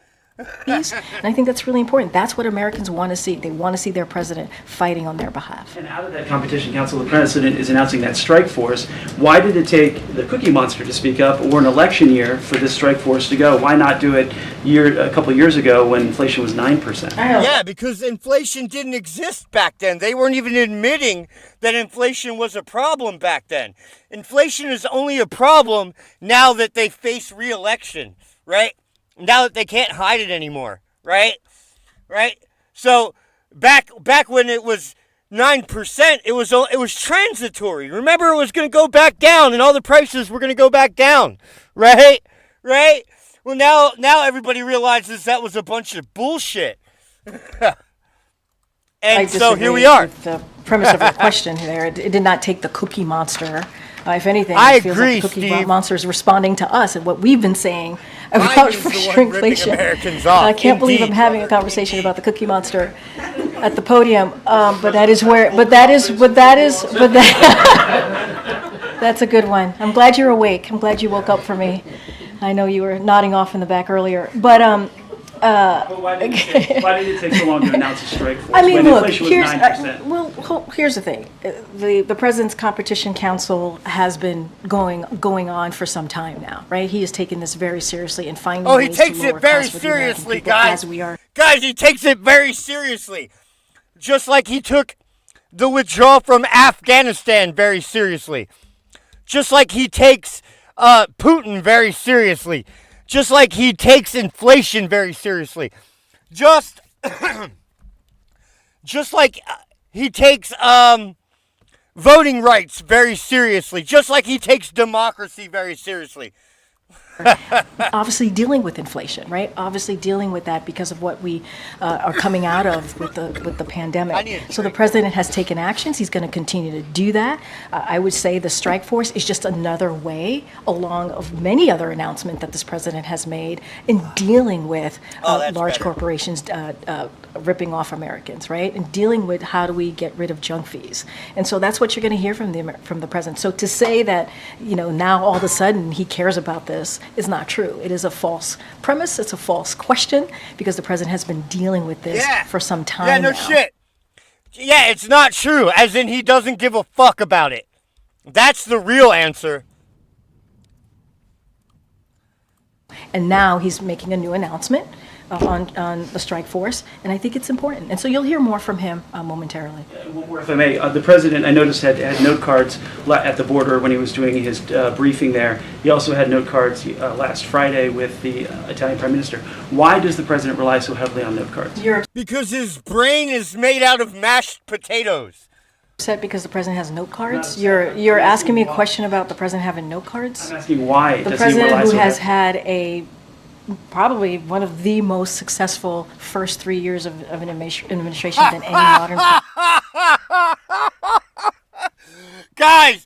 S3: And I think that's really important. That's what Americans want to see. They want to see their president fighting on their behalf.
S18: And out of that competition council, the president is announcing that strike force. Why did it take the Cookie Monster to speak up or an election year for this strike force to go? Why not do it a couple of years ago when inflation was 9%?
S1: Yeah, because inflation didn't exist back then. They weren't even admitting that inflation was a problem back then. Inflation is only a problem now that they face re-election, right? Now that they can't hide it anymore, right? Right? So back when it was 9%, it was transitory. Remember, it was going to go back down, and all the prices were going to go back down, right? Right? Well, now everybody realizes that was a bunch of bullshit.
S3: I
S1: And so here we
S3: disagree
S1: are.
S3: with the premise of your question there. It did not take the Cookie Monster. If anything,
S1: I
S3: it feels
S1: agree,
S3: like the Cookie
S1: Steve.
S3: Monster is responding to us and what we've been saying about
S1: Biden's the one ripping
S3: shrinkflation.
S1: Americans off.
S3: I can't believe I'm
S1: Indeed.
S3: having a conversation about the Cookie Monster at the podium. But that's a good one. I'm glad you're awake. I'm glad you woke up for me. I know you were nodding off in the back earlier, but
S18: Why did it take so long to announce a strike force
S3: I mean,
S18: when
S3: look,
S18: inflation was
S3: here's
S18: 9%?
S3: here's the thing. The president's competition council has been going on for some time now, right? He has taken this very seriously and finding
S1: Oh, he
S3: ways
S1: takes
S3: to lower
S1: it very
S3: costs for the American
S1: seriously,
S3: people
S1: guys.
S3: as we are.
S1: Guys, he takes it very seriously. Just like he took the withdrawal from Afghanistan very seriously. Just like he takes Putin very seriously. Just like he takes inflation very seriously. Just like he takes voting rights very seriously. Just like he takes democracy very seriously.
S3: Obviously dealing with inflation, right? Obviously dealing with that because of what we are coming out of with the pandemic. So the president has taken actions. He's going to continue to do that. I would say the strike force is just another way, along of many other announcements that this president has made in dealing with large corporations ripping off Americans, right? And dealing with how do we get rid of junk fees. And so that's what you're going to hear from the president. So to say that, now all of a sudden he cares about this is not true. It is a false premise. It's a false question because the president has been dealing with this for some time
S1: Yeah, no
S3: now.
S1: shit. Yeah, it's not true, as in he doesn't give a fuck about it. That's the real answer.
S3: And now he's making a new announcement on the strike force, and I think it's important. And so you'll hear more from him momentarily.
S18: One more, if I may. The president, I noticed, had note cards at the border when he was doing his briefing there. He also had note cards last Friday with the Italian Prime Minister. Why does the president rely so heavily on note cards?
S1: Because his brain is made out of mashed potatoes.
S3: Upset because the president has note cards? You're asking me a question about the president having note cards?
S18: I'm asking why
S3: The
S18: does he rely
S3: president who
S18: so
S3: has
S18: heavily?
S3: had probably one of the most successful first 3 years of an administration than any modern.
S1: Guys,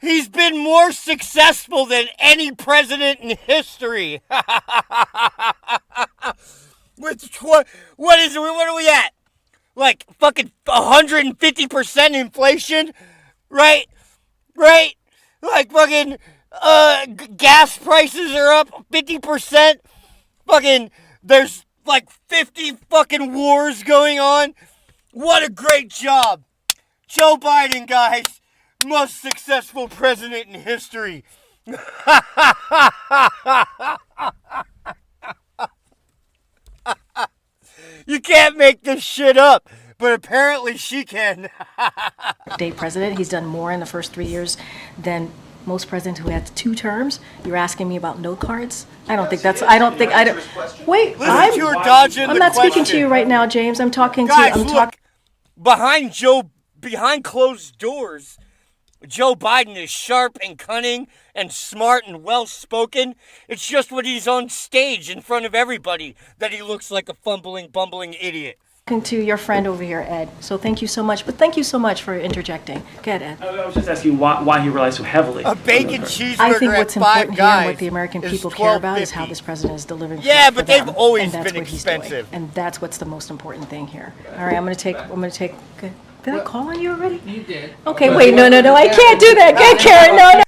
S1: he's been more successful than any president in history. What are we at? Like fucking 150% inflation? Right? Right? Like fucking gas prices are up 50%. Fucking there's like 50 fucking wars going on. What a great job. Joe Biden, guys. Most successful president in history. You can't make this shit up, but apparently she can.
S3: Day president, he's done more in the first 3 years than most presidents who had 2 terms. You're asking me about note cards? Wait,
S1: Listen to her dodging
S3: I'm
S1: the
S3: not speaking to
S1: question.
S3: you right now, James. I'm talking
S1: Guys,
S3: to, I'm
S1: look,
S3: talking.
S1: behind closed doors, Joe Biden is sharp and cunning and smart and well-spoken. It's just when he's on stage in front of everybody that he looks like a fumbling, bumbling idiot.
S3: To your friend over here, Ed. So thank you so much. But thank you so much for interjecting. Go ahead, Ed.
S18: I was just asking why he relies so heavily.
S1: A bacon cheeseburger
S3: I think what's
S1: at Five
S3: important here and what
S1: Guys
S3: the American
S1: is
S3: people care about is
S1: $12.50.
S3: how this president is delivering.
S1: Yeah,
S3: for
S1: but
S3: them,
S1: they've always
S3: and that's
S1: been
S3: what he's doing.
S1: expensive.
S3: And that's what's the most important thing here. All right, I'm going to take. Did I call on you already?
S6: You did.
S3: Okay, wait, no, I can't do that. Go ahead, Karen. No.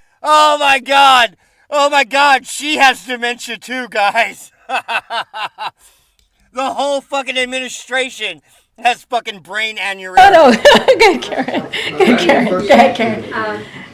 S1: Oh my God, she has dementia too, guys. The whole fucking administration has fucking brain aneurysm.
S3: No. Go ahead, Karen. Go ahead, Karen.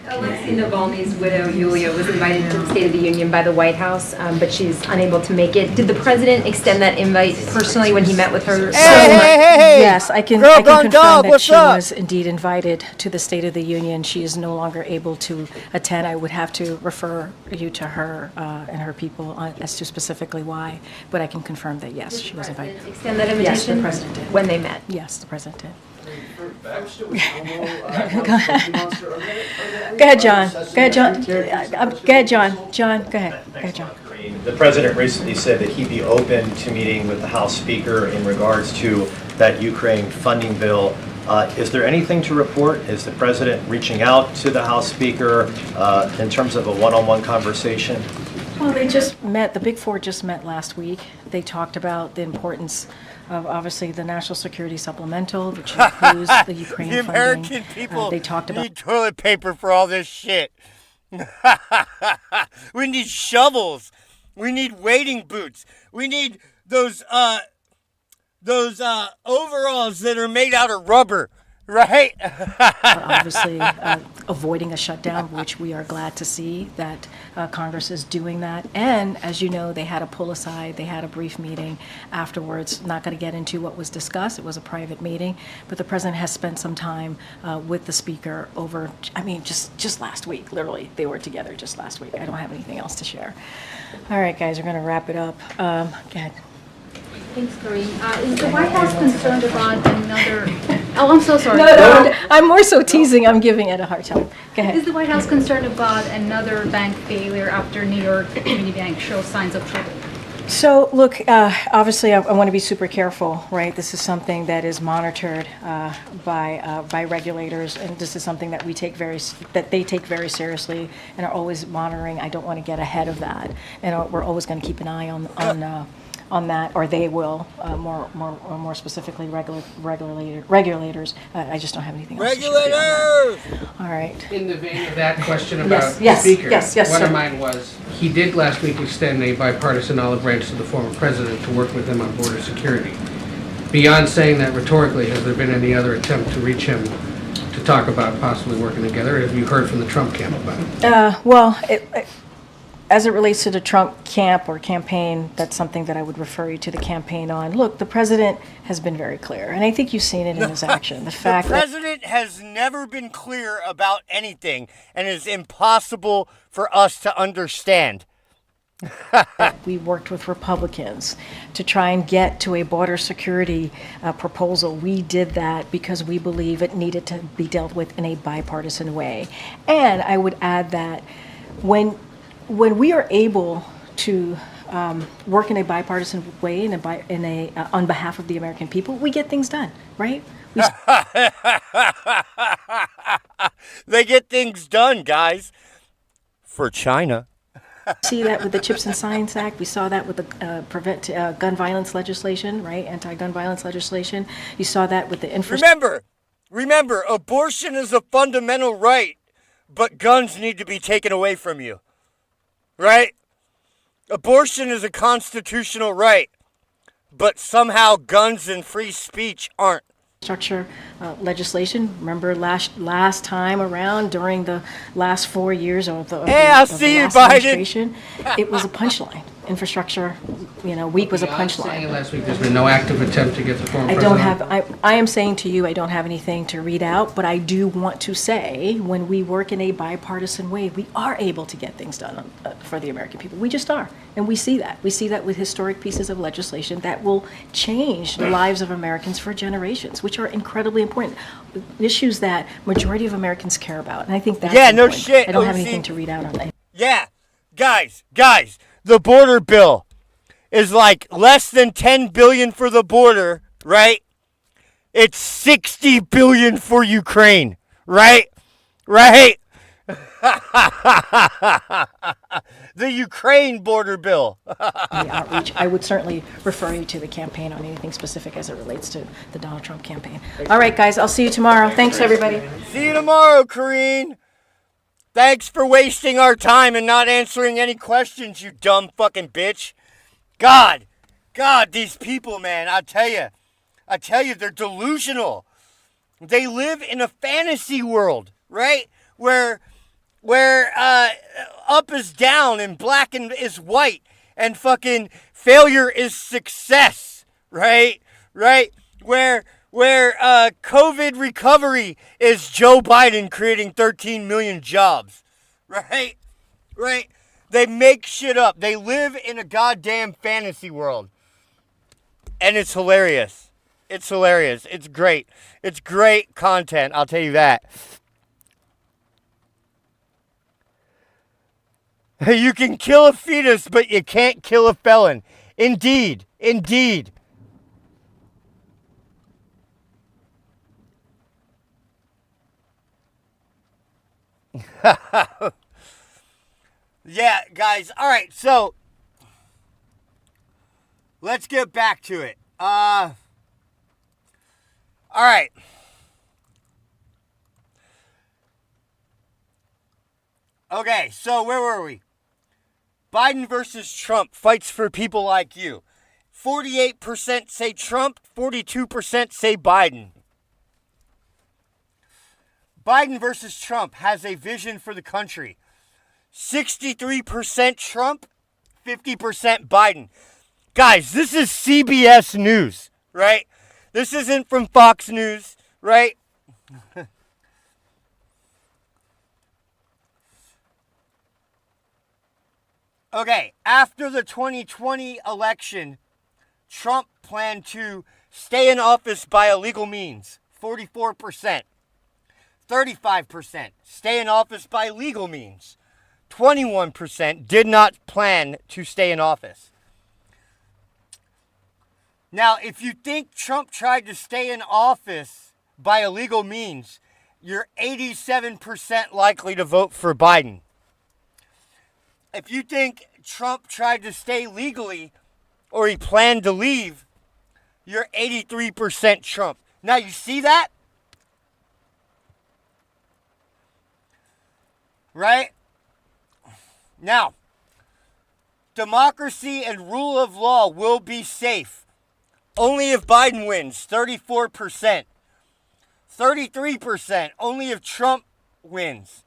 S19: Alexei Navalny's widow, Yulia, was invited to the State of the Union by the White House, but she's unable to make it. Did the president extend that invite personally when he met with her?
S3: Yes, I can confirm
S1: dog,
S3: that
S1: what's
S3: she
S1: up?
S3: was indeed invited to the State of the Union. She is no longer able to attend. I would have to refer you to her and her people as to specifically why, but I can confirm that, yes, she was invited.
S19: Extend that
S3: Yes, the
S19: invitation?
S3: president did.
S19: When they met?
S3: Yes, the president did. Go ahead, John. Go ahead, John. Go ahead, John. John, go ahead. Go ahead, John.
S20: The president recently said that he'd be open to meeting with the House Speaker in regards to that Ukraine funding bill. Is there anything to report? Is the president reaching out to the House Speaker in terms of a one-on-one conversation?
S3: Well, they just met, the Big Four just met last week. They talked about the importance of, obviously, the National Security Supplemental, which includes the Ukraine
S1: The
S3: funding.
S1: American people
S3: They talked about
S1: need toilet paper for all this shit. We need shovels. We need wading boots. We need those overalls that are made out of rubber, right?
S3: obviously avoiding a shutdown, which we are glad to see that Congress is doing that. And as you know, they had a pull aside, they had a brief meeting afterwards. Not going to get into what was discussed. It was a private meeting, but the president has spent some time with the speaker over, just last week. Literally, they were together just last week. I don't have anything else to share. All right, guys, we're going to wrap it up. Go ahead.
S21: Thanks, Karine. Is the White House concerned about another... Oh, I'm so sorry.
S3: No, I'm more so teasing. I'm giving it a hard time. Go ahead.
S21: Is the White House concerned about another bank failure after New York Community Bank shows signs of trouble?
S3: So, look, obviously, I want to be super careful, right? This is something that is monitored by regulators, and this is something that they take very seriously and are always monitoring. I don't want to get ahead of that, and we're always going to keep an eye on that, or they will, more specifically regulators. I just don't have anything else to share beyond that. All right.
S6: In the vein of that question about
S3: Yes,
S6: Speaker,
S3: yes,
S6: one
S3: sir.
S6: of mine was, he did last week extend a bipartisan olive branch to the former president to work with him on border security. Beyond saying that rhetorically, has there been any other attempt to reach him to talk about possibly working together? Or have you heard from the Trump camp about it?
S3: As it relates to the Trump camp or campaign, that's something that I would refer you to the campaign on. Look, the president has been very clear, and I think you've seen it in his action. The fact
S1: the president has never been clear about anything, and it's impossible for us to understand.
S3: We worked with Republicans to try and get to a border security proposal. We did that because we believe it needed to be dealt with in a bipartisan way. And I would add that when we are able to work in a bipartisan way, on behalf of the American people, we get things done, right?
S1: They get things done, guys. For China.
S3: See that with the Chips and Science Act. We saw that with the gun violence legislation, right? Anti-gun violence legislation. You saw that with the infrastructure.
S1: Remember, abortion is a fundamental right, but guns need to be taken away from you. Right? Abortion is a constitutional right, but somehow guns and free speech aren't.
S3: Structure legislation. Remember last time around during the last 4 years of the,
S1: Hey, I'll
S3: of the
S1: see you,
S3: last
S1: Biden.
S3: administration, it was a punchline. Infrastructure, week was a
S6: Beyond saying
S3: punchline.
S6: last week, there's been no active attempt to get the former
S3: I
S6: president.
S3: don't have, I am saying to you, I don't have anything to read out, but I do want to say, when we work in a bipartisan way, we are able to get things done for the American people. We just are, and we see that. We see that with historic pieces of legislation that will change the lives of Americans for generations, which are incredibly important. Issues that majority of Americans care about, and I think that's
S1: Yeah, no
S3: important.
S1: shit,
S3: I don't have
S1: OC.
S3: anything to read out on that.
S1: Yeah, guys, the border bill is like less than 10 billion for the border, right? It's 60 billion for Ukraine, right? Right? The Ukraine border bill.
S3: The outreach, I would certainly refer you to the campaign on anything specific as it relates to the Donald Trump campaign. All right, guys, I'll see you tomorrow. Thanks, everybody.
S1: See you tomorrow, Karine. Thanks for wasting our time and not answering any questions, you dumb fucking bitch. God, these people, man, I tell you, they're delusional. They live in a fantasy world, right? Where up is down and black is white and fucking failure is success, right? Right? Where COVID recovery is Joe Biden creating 13 million jobs, right? Right? They make shit up. They live in a goddamn fantasy world. And it's hilarious. It's hilarious. It's great. It's great content, I'll tell you that. You can kill a fetus, but you can't kill a felon. Indeed. Indeed. Yeah, guys. All right, so let's get back to it. All right. Okay, so where were we? Biden versus Trump fights for people like you. 48% say Trump, 42% say Biden. Biden versus Trump has a vision for the country. 63% Trump, 50% Biden. Guys, this is CBS News, right? This isn't from Fox News, right? Okay, after the 2020 election, Trump planned to stay in office by illegal means, 44%. 35% stay in office by legal means. 21% did not plan to stay in office. Now, if you think Trump tried to stay in office by illegal means, you're 87% likely to vote for Biden. If you think Trump tried to stay legally or he planned to leave, you're 83% Trump. Now, you see that? Right? Now, democracy and rule of law will be safe only if Biden wins, 34%. 33% only if Trump wins.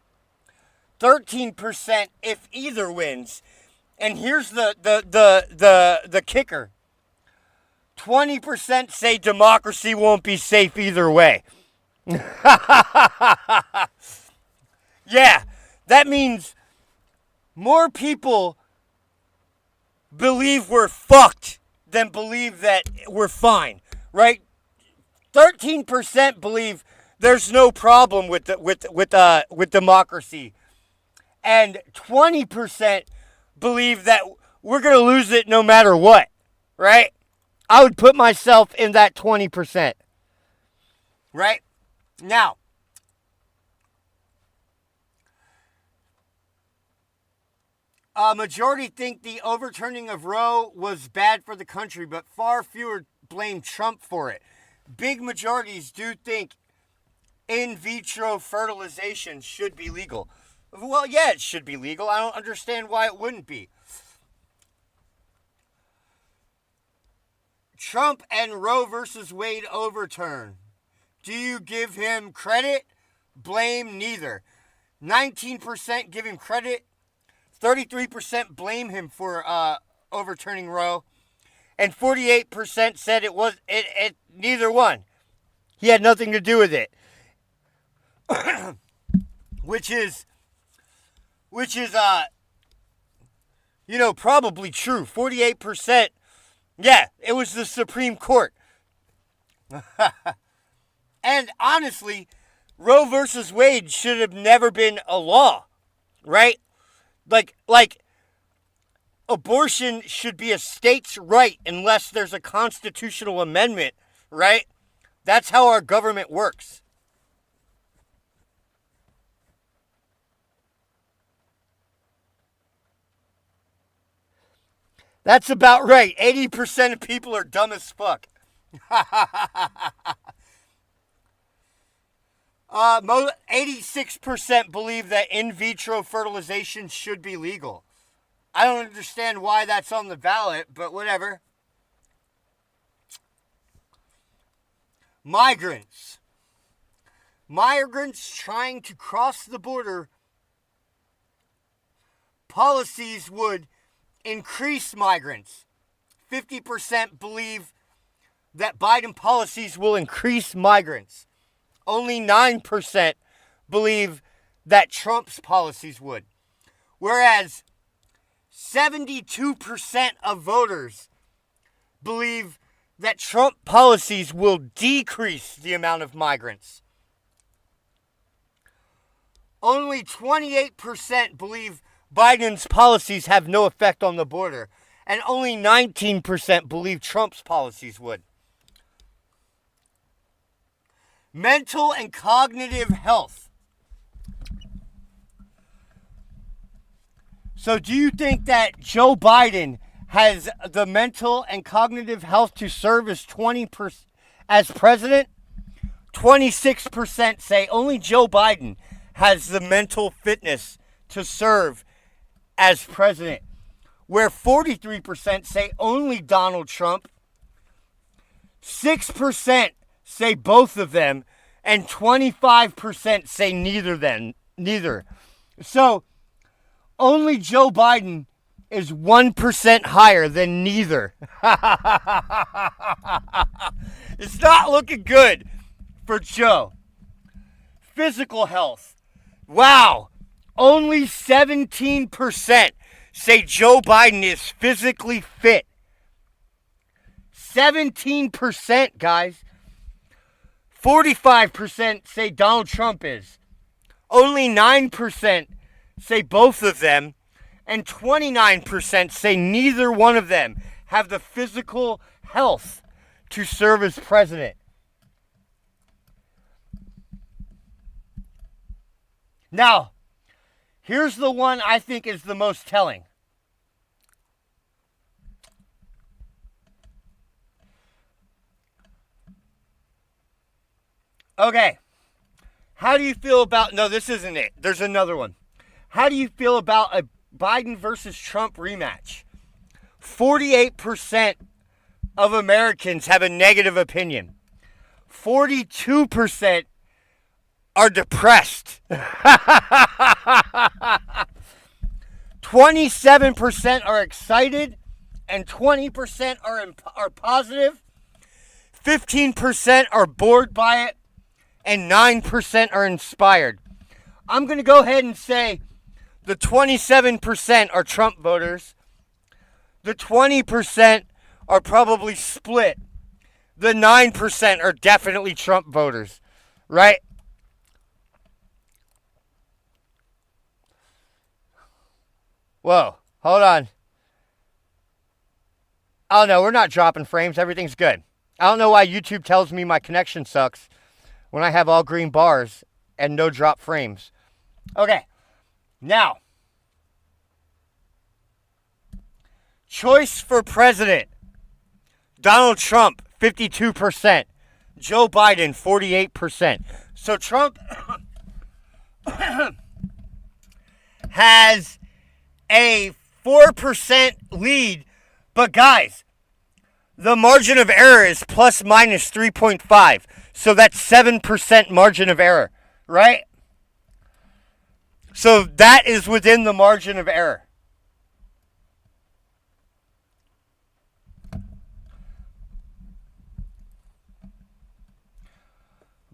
S1: 13% if either wins. And here's the kicker. 20% say democracy won't be safe either way. Yeah, that means more people believe we're fucked than believe that we're fine, right? 13% believe there's no problem with democracy, and 20% believe that we're gonna lose it no matter what, right? I would put myself in that 20%, right? Now, a majority think the overturning of Roe was bad for the country, but far fewer blame Trump for it. Big majorities do think in vitro fertilization should be legal. Well, yeah, it should be legal. I don't understand why it wouldn't be. Trump and Roe versus Wade overturn. Do you give him credit? Blame neither. 19% give him credit. 33% blame him for overturning Roe. And 48% said it was neither one. He had nothing to do with it. which is probably true. 48%. Yeah, it was the Supreme Court. And honestly, Roe versus Wade should have never been a law, right? Like abortion should be a state's right unless there's a constitutional amendment, right? That's how our government works. That's about right. 80% of people are dumb as fuck. 86% believe that in vitro fertilization should be legal. I don't understand why that's on the ballot, but whatever. Migrants. Migrants trying to cross the border. Policies would increase migrants. 50% believe that Biden policies will increase migrants. Only 9% believe that Trump's policies would. Whereas 72% of voters believe that Trump policies will decrease the amount of migrants. Only 28% believe Biden's policies have no effect on the border, and only 19% believe Trump's policies would. Mental and cognitive health. So do you think that Joe Biden has the mental and cognitive health to serve as as president? 26% say only Joe Biden has the mental fitness to serve as president, where 43% say only Donald Trump, 6% say both of them, and 25% say neither. So only Joe Biden is 1% higher than neither. It's not looking good for Joe. Physical health. Wow. Only 17% say Joe Biden is physically fit. 17%, guys. 45% say Donald Trump is. Only 9% say both of them. And 29% say neither one of them have the physical health to serve as president. Now, here's the one I think is the most telling. Okay. How do you feel about... No, this isn't it. There's another one. How do you feel about a Biden versus Trump rematch? 48% of Americans have a negative opinion. 42% are depressed. 27% are excited, and 20% are positive. 15% are bored by it, and 9% are inspired. I'm going to go ahead and say the 27% are Trump voters. The 20% are probably split. The 9% are definitely Trump voters, right? Whoa, hold on. Oh no, we're not dropping frames. Everything's good. I don't know why YouTube tells me my connection sucks when I have all green bars and no drop frames. Okay, now. Choice for president. Donald Trump, 52%. Joe Biden, 48%. So Trump has a 4% lead. But guys, the margin of error is plus minus 3.5. So that's 7% margin of error, right? So that is within the margin of error.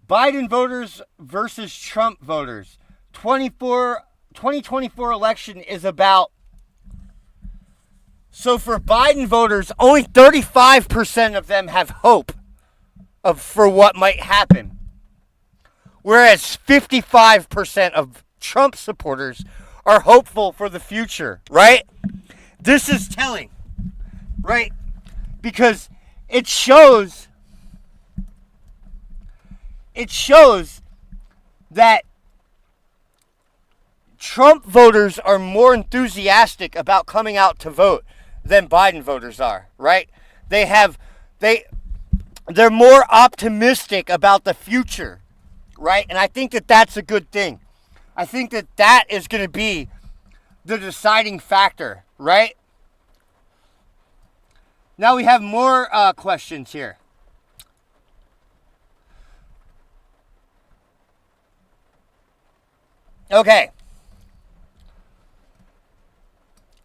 S1: Biden voters versus Trump voters. 2024 election is about. So for Biden voters, only 35% of them have hope for what might happen. Whereas 55% of Trump supporters are hopeful for the future, right? This is telling, right? Because it shows that Trump voters are more enthusiastic about coming out to vote than Biden voters are, right? They're more optimistic about the future, right? And I think that that's a good thing. I think that that is going to be the deciding factor, right? Now we have more questions here. Okay.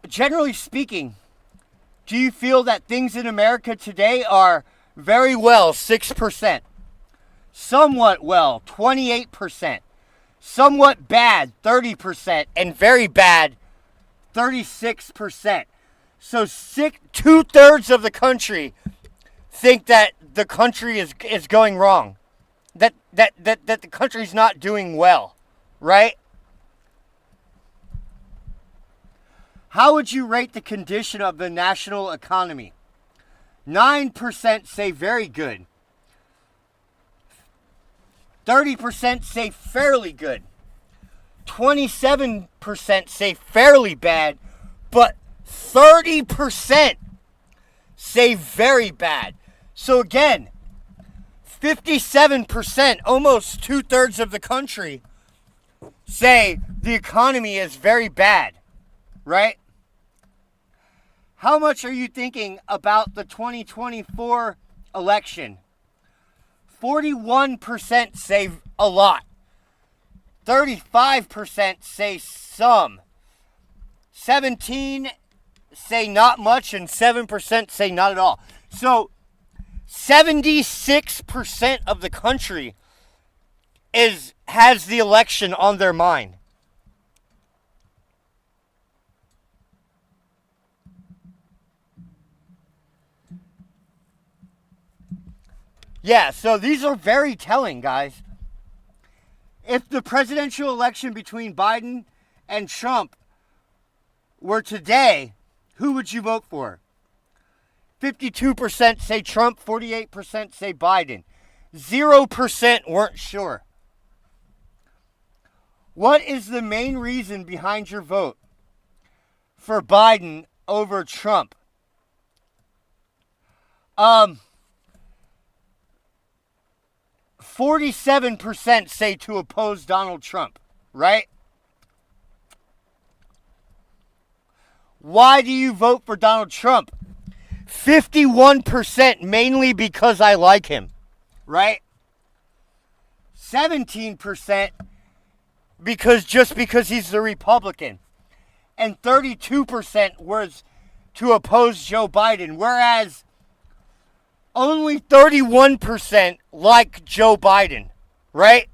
S1: Generally speaking, do you feel that things in America today are very well, 6%, somewhat well, 28%, somewhat bad, 30%, and very bad, 36%? So 2/3 of the country think that the country is going wrong, that the country's not doing well, right? How would you rate the condition of the national economy? 9% say very good. 30% say fairly good. 27% say fairly bad. But 30% say very bad. So again, 57%, almost 2/3 of the country, say the economy is very bad, right? How much are you thinking about the 2024 election? 41% say a lot. 35% say some. 17% say not much, and 7% say not at all. So 76% of the country has the election on their mind. Yeah, so these are very telling, guys. If the presidential election between Biden and Trump were today, who would you vote for? 52% say Trump, 48% say Biden. 0% weren't sure. What is the main reason behind your vote for Biden over Trump? 47% say to oppose Donald Trump, right? Why do you vote for Donald Trump? 51% mainly because I like him, right? 17% because he's the Republican. And 32% was to oppose Joe Biden, whereas only 31% like Joe Biden, right?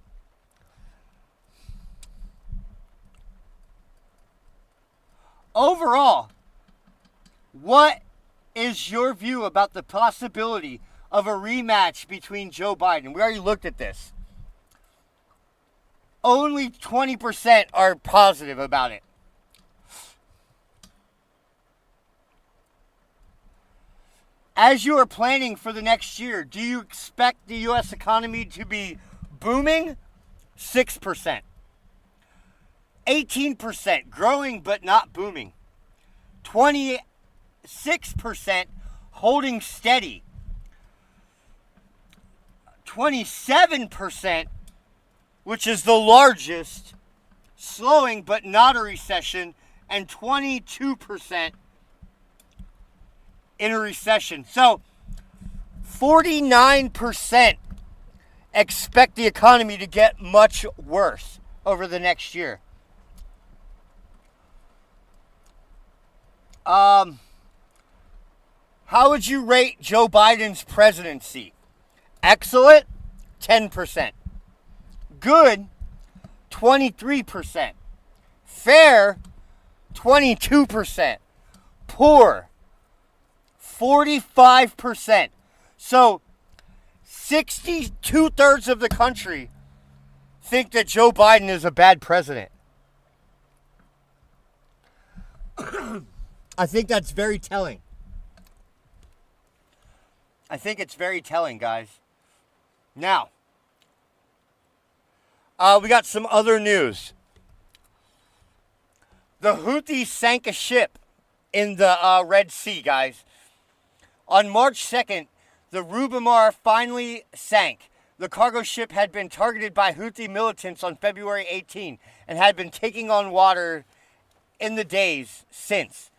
S1: Overall, what is your view about the possibility of a rematch between Joe Biden? We already looked at this. Only 20% are positive about it. As you are planning for the next year, do you expect the U.S. economy to be booming? 6%. 18% growing but not booming. 26% holding steady. 27%, which is the largest, slowing but not a recession, and 22% in a recession. So 49% expect the economy to get much worse over the next year. How would you rate Joe Biden's presidency? Excellent, 10%. Good, 23%. Fair, 22%. Poor, 45%. So 62/3 of the country think that Joe Biden is a bad president. I think that's very telling. I think it's very telling, guys. Now, we got some other news. The Houthis sank a ship in the Red Sea, guys. On March 2nd, the Rubamar finally sank. The cargo ship had been targeted by Houthi militants on February 18 and had been taking on water in the days since.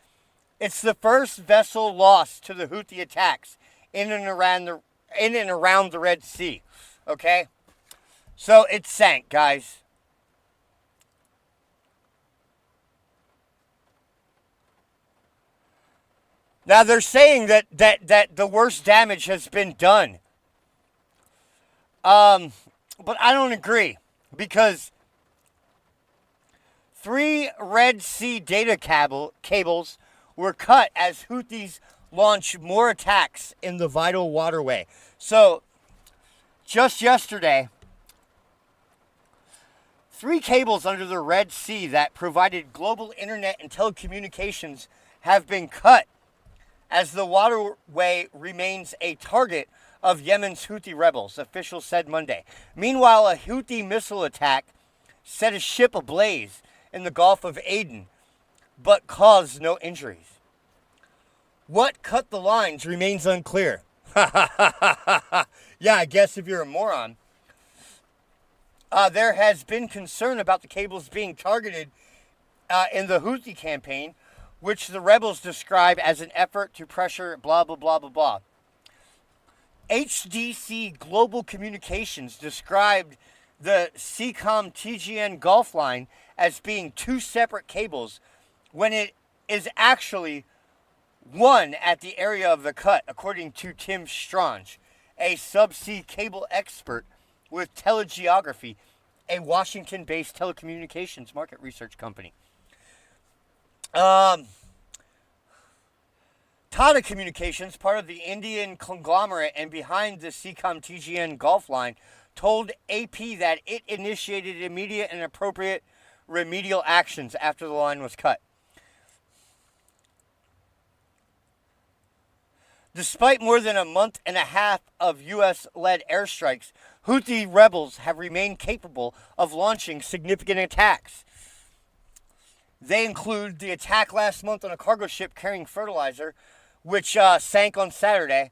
S1: It's the first vessel lost to the Houthi attacks in and around the Red Sea. Okay? So it sank, guys. Now they're saying that the worst damage has been done. But I don't agree, because 3 Red Sea data cables were cut as Houthis launch more attacks in the vital waterway. So, just yesterday, 3 cables under the Red Sea that provided global internet and telecommunications have been cut as the waterway remains a target of Yemen's Houthi rebels, officials said Monday. Meanwhile, a Houthi missile attack set a ship ablaze in the Gulf of Aden, but caused no injuries. What cut the lines remains unclear. Yeah, I guess if you're a moron. There has been concern about the cables being targeted in the Houthi campaign, which the rebels describe as an effort to pressure blah, blah, blah, blah, blah. HDC Global Communications described the CECOM TGN Gulf line as being 2 separate cables when it is actually one at the area of the cut, according to Tim Strange, a subsea cable expert with Telegeography, a Washington-based telecommunications market research company. Tata Communications, part of the Indian conglomerate and behind the CECOM TGN Gulf line, told AP that it initiated immediate and appropriate remedial actions after the line was cut. Despite more than a month and a half of U.S.-led airstrikes, Houthi rebels have remained capable of launching significant attacks. They include the attack last month on a cargo ship carrying fertilizer, which sank on Saturday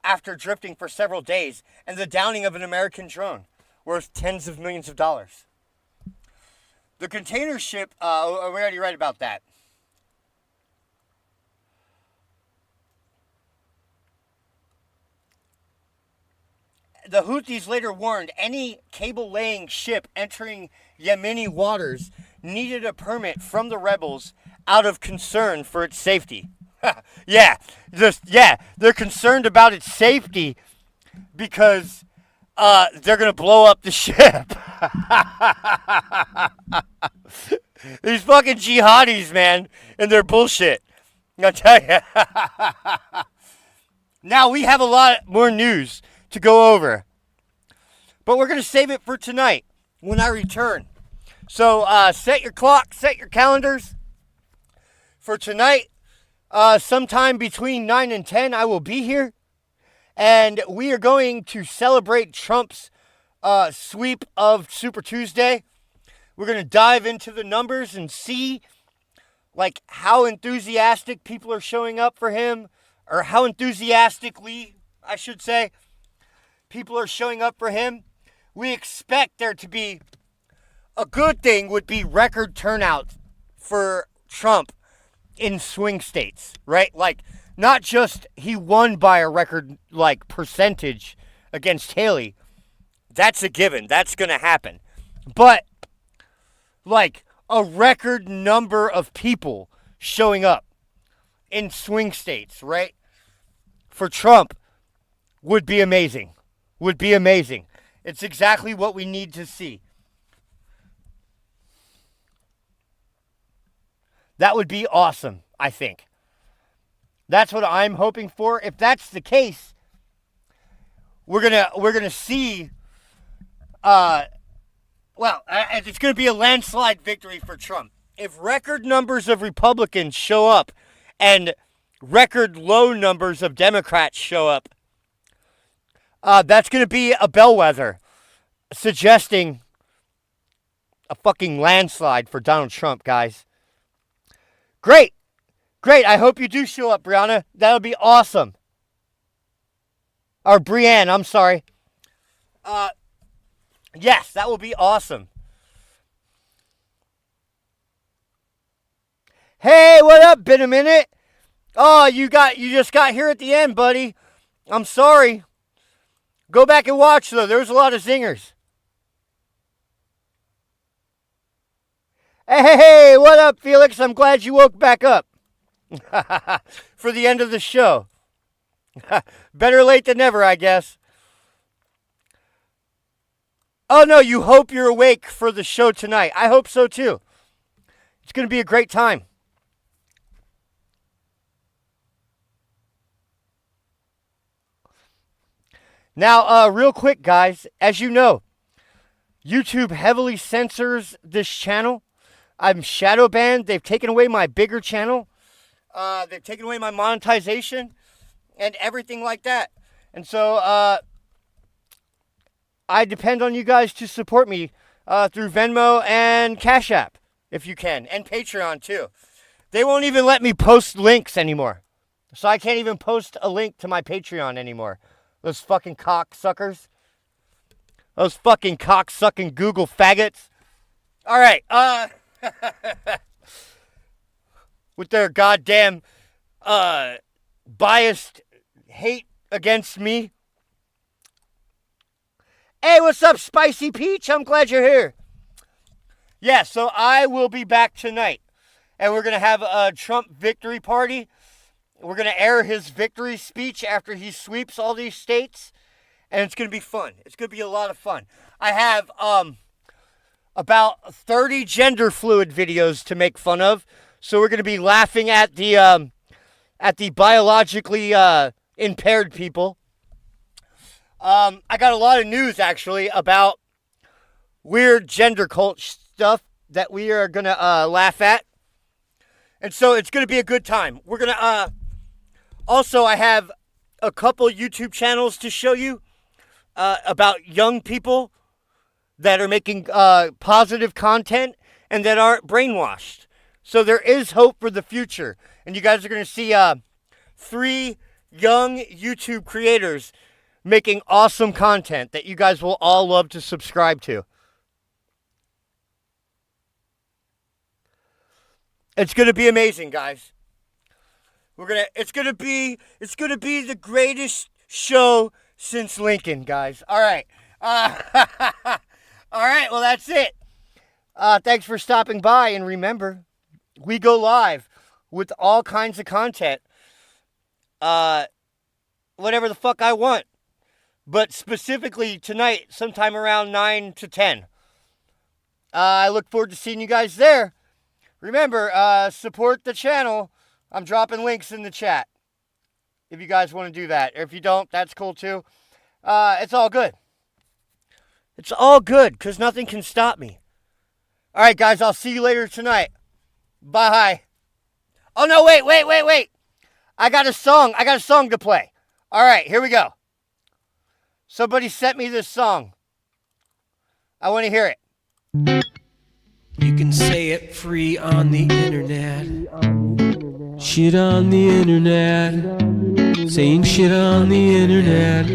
S1: after drifting for several days, and the downing of an American drone worth tens of millions of dollars. The container ship, we already read about that. The Houthis later warned any cable-laying ship entering Yemeni waters needed a permit from the rebels out of concern for its safety. They're concerned about its safety because they're going to blow up the ship. These fucking jihadis, man, and their bullshit. I'll tell you. Now we have a lot more news to go over, but we're going to save it for tonight when I return. So set your clock, set your calendars for tonight. Sometime between 9 and 10, I will be here, and we are going to celebrate Trump's sweep of Super Tuesday. We're going to dive into the numbers and see like how enthusiastic people are showing up for him, or how enthusiastically, I should say, people are showing up for him. We expect there to be, a good thing would be record turnout for Trump in swing states, right? Like not just he won by a record like percentage against Haley. That's a given. That's going to happen. But like a record number of people showing up in swing states, right? For Trump would be amazing. Would be amazing. It's exactly what we need to see. That would be awesome, I think. That's what I'm hoping for. If that's the case, we're gonna see it's going to be a landslide victory for Trump. If record numbers of Republicans show up and record low numbers of Democrats show up, that's going to be a bellwether suggesting a fucking landslide for Donald Trump, guys. Great. Great. I hope you do show up, Brianna. That'll be awesome. Or Brianne, I'm sorry. Yes, that will be awesome. Hey, what up? Been a minute. Oh, you just got here at the end, buddy. I'm sorry. Go back and watch though. There was a lot of zingers. Hey, what up, Felix? I'm glad you woke back up. For the end of the show. Better late than never, I guess. Oh, no, you hope you're awake for the show tonight. I hope so, too. It's going to be a great time. Now, real quick, guys, as you know, YouTube heavily censors this channel. I'm shadow banned. They've taken away my bigger channel. They've taken away my monetization and everything like that. And so, I depend on you guys to support me through Venmo and Cash App, if you can, and Patreon, too. They won't even let me post links anymore. So I can't even post a link to my Patreon anymore. Those fucking cocksuckers. Those fucking cocksucking Google faggots. All right. With their goddamn biased hate against me. Hey, what's up, Spicy Peach? I'm glad you're here. Yeah, so I will be back tonight. And we're going to have a Trump victory party. We're going to air his victory speech after he sweeps all these states. And it's going to be fun. It's going to be a lot of fun. I have about 30 gender fluid videos to make fun of. So we're going to be laughing at the biologically impaired people. I got a lot of news, actually, about weird gender cult stuff that we are going to laugh at. And so it's going to be a good time. We're going to... also, I have a couple YouTube channels to show you about young people that are making positive content and that aren't brainwashed. So there is hope for the future. And you guys are going to see 3 young YouTube creators making awesome content that you guys will all love to subscribe to. It's going to be amazing, guys. It's going to be the greatest show since Lincoln, guys. All right. All right, well, that's it. Thanks for stopping by, and remember, we go live with all kinds of content. Whatever the fuck I want. But specifically tonight, sometime around 9 to 10. I look forward to seeing you guys there. Remember, support the channel. I'm dropping links in the chat if you guys want to do that. Or if you don't, that's cool too. It's all good. It's all good because nothing can stop me. All right, guys, I'll see you later tonight. Bye. Oh, no, wait. I got a song to play. All right, here we go. Somebody sent me this song. I want to hear it.
S2: You can say it free on the internet. Shit on the internet. Saying shit on the internet.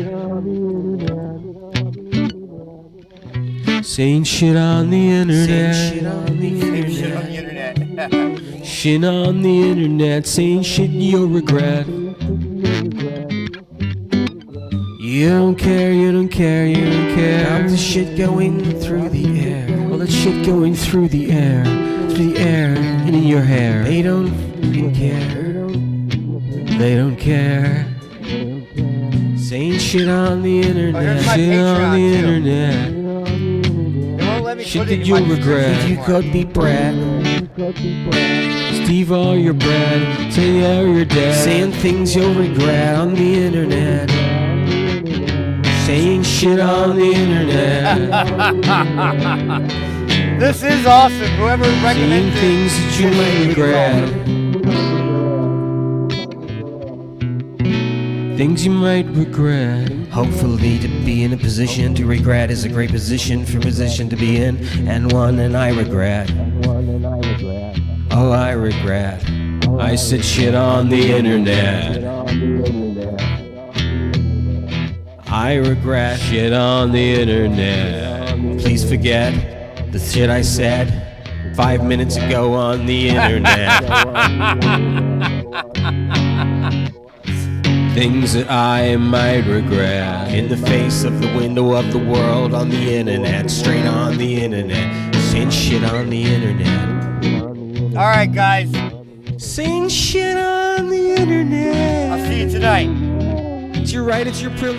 S2: Saying shit on the internet. Shit on the internet. Shit on the internet. Saying shit you'll regret. You don't care, you don't care, you don't care about the shit going through the air. All that shit going through the air and in your hair. They don't fucking care. They don't care. Saying shit on the internet, shit on the internet. Shit that you'll regret. If you could be Brad, Steve or your Brad, say or your dad. Saying things you'll regret on the internet. Saying shit on the internet.
S1: This is awesome. Whoever recommended
S2: saying things that you might regret. Things you might regret. Hopefully to be in a position to regret is a great position for a position to be in, and one and I regret. Oh, I regret. I said shit on the internet. I regret shit on the internet. Please forget the shit I said 5 minutes ago on the internet. Things that I might regret. In the face of the window of the world on the internet. Straight on the internet. Saying shit on the internet.
S1: All right, guys.
S2: Saying shit on the internet.
S1: I'll see you tonight.
S2: It's your right, it's your privilege.